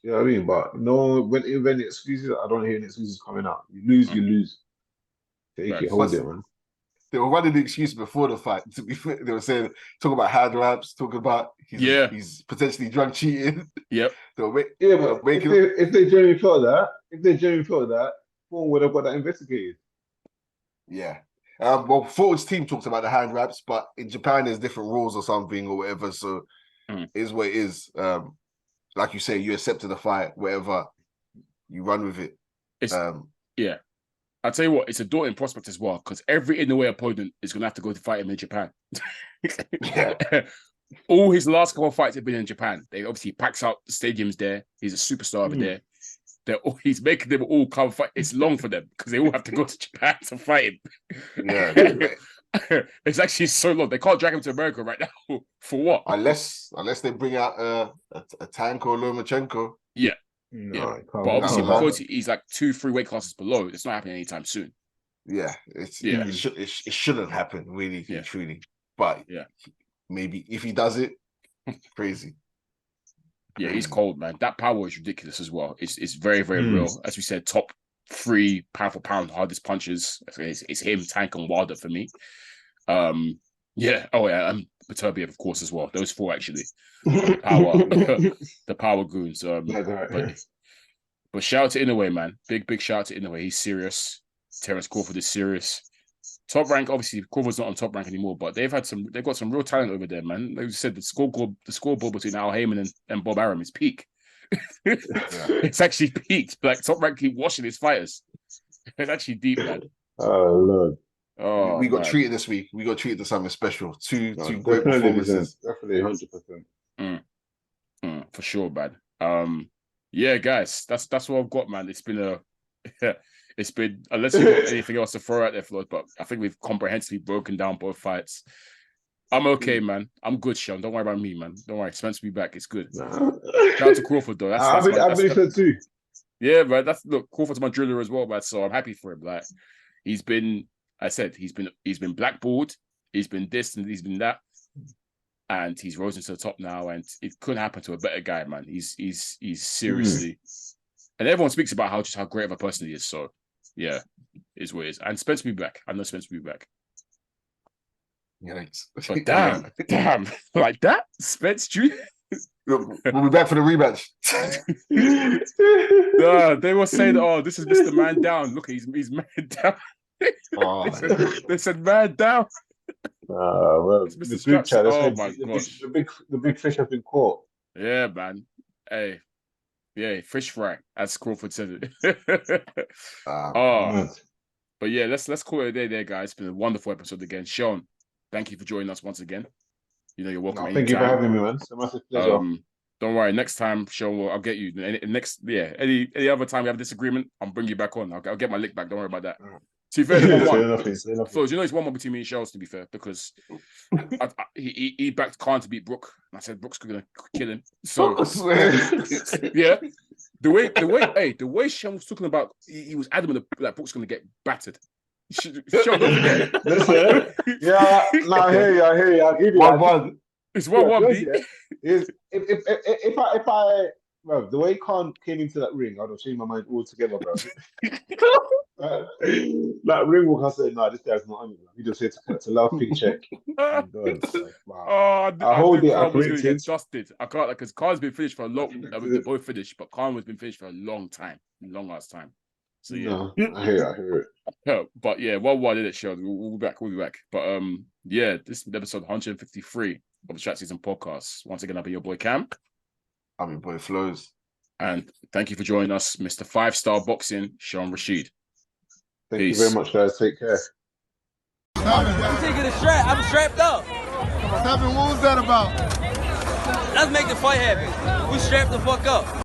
S2: you know what I mean. But no, when the excuses, I don't hear any excuses coming out. You lose, you lose. Take it, hold it, man.
S3: They were running the excuse before the fight. To be fair, they were talking about hand wraps, talking about he's potentially drug cheating.
S4: Yep.
S2: But if they genuinely felt that, Fulton would have got that investigated.
S3: Yeah. Well, Fulton's team talks about the hand wraps, but in Japan there's different rules or something or whatever. So it is what it is. Like you say, you accepted the fight, whatever. You run with it.
S4: I'll tell you what, it's a daunting prospect as well, because every Inoue opponent is going to have to go to fight him in Japan. All his last couple of fights have been in Japan. They obviously packs out the stadiums there. He's a superstar over there. He's making them all come fight. It's long for them because they all have to go to Japan to fight him. Yeah. It's actually so long. They can't drag him to America right now. For what?
S3: Unless they bring out a Tank or Lomachenko.
S4: Yeah. No, but obviously because he's like 2-3 weight classes below, it's not happening anytime soon.
S3: Yeah, it shouldn't happen, really, truly. But maybe if he does it, crazy.
S4: Yeah, he's cold, man. That power is ridiculous as well. It's very, very real. As we said, top 3 pound for pound hardest punches. It's him, Tank, and Wilder for me. And Beterbiev, of course, as well. Those 4 actually. The power goons. But shout out to Inoue, man. Big shout out to Inoue. He's serious. Terence Crawford is serious. Top Rank, obviously, Crawford's not on Top Rank anymore, but they've got some real talent over there, man. Like you said, the scoreboard between Al Heyman and Bob Arum is peak. It's actually peaked. Like Top Rank keep washing his fighters. It's actually deep, man.
S2: Oh Lord.
S4: Oh,
S3: we got
S4: man.
S3: treated this week. We got treated to something special. Two great
S2: Definitely,
S3: performances.
S2: definitely, 100%.
S4: For sure, man. Yeah, guys, that's what I've got, man. It's been it's been, unless you've got anything else to throw out there, Flowz, but I think we've comprehensively broken down both fights. I'm okay, man. I'm good, Sean. Don't worry about me, man. Don't worry. Spence will be back. It's good. Shout out to Crawford, though.
S2: I believe so too.
S4: Yeah, man. Look, Crawford's my driller as well, man. So I'm happy for him. Like, he's been blackballed. He's been this and he's been that. And he's risen to the top now, and it couldn't happen to a better guy, man. He's seriously, and everyone speaks about how great of a person he is. So, yeah, is what it is. And Spence will be back. I know Spence will be back.
S3: Yikes!
S4: But damn, like that, Spence Jr.
S3: We'll be back for the rematch.
S4: Nah, they were saying, "Oh, this is Mr. Man Down. Look, he's man down." They said man down.
S2: Well, the group chat.
S4: Oh my gosh,
S2: the big fish have been caught.
S4: Yeah, man. Hey, yeah, fish fry, as Crawford said it. But yeah, let's call it a day there, guys. It's been a wonderful episode again. Sean, thank you for joining us once again. You know you're welcome.
S2: No, thank you for having me, man. It's a massive pleasure.
S4: Don't worry. Next time, Sean, I'll get you. Any other time we have a disagreement, I'll bring you back on. I'll get my lick back. Don't worry about that. To be fair, Flowz, you know it's 1-1 between me and Shells, to be fair, because he backed Khan to beat Brook, and I said Brook's gonna kill him. So yeah, the way Sean was talking about, he was adamant that Brook's gonna get battered. Sean, don't forget.
S2: Listen, yeah, no, I hear you. I'll give you
S3: 1-1.
S4: It's 1-1.
S2: If I bro, the way Khan came into that ring, I'd have changed my mind altogether, bro. That ring walk, I said, "No, this guy's not on it. He just here to collect a love pink check." Wow.
S4: I hold it.
S2: I
S4: was going to get dusted. I can't, because Khan's been finished for a long. They're both finished, but Khan has been finished for a long ass time. So yeah,
S2: no, I hear it.
S4: But yeah, 1-1 did it, Sean. We'll be back. But yeah, this is episode 153 of the Chat Season Podcast. Once again, I'll be your boy Cam.
S3: I'm your boy Flowz.
S4: And thank you for joining us, Mr. 5-Star Boxing, Sean Rashid.
S2: Thank you very much, guys. Take care.
S1: I'm taking a strap. I'm strapped up.
S5: What's happening? What was that about?
S1: Let's make the fight happen. We strapped the fuck up.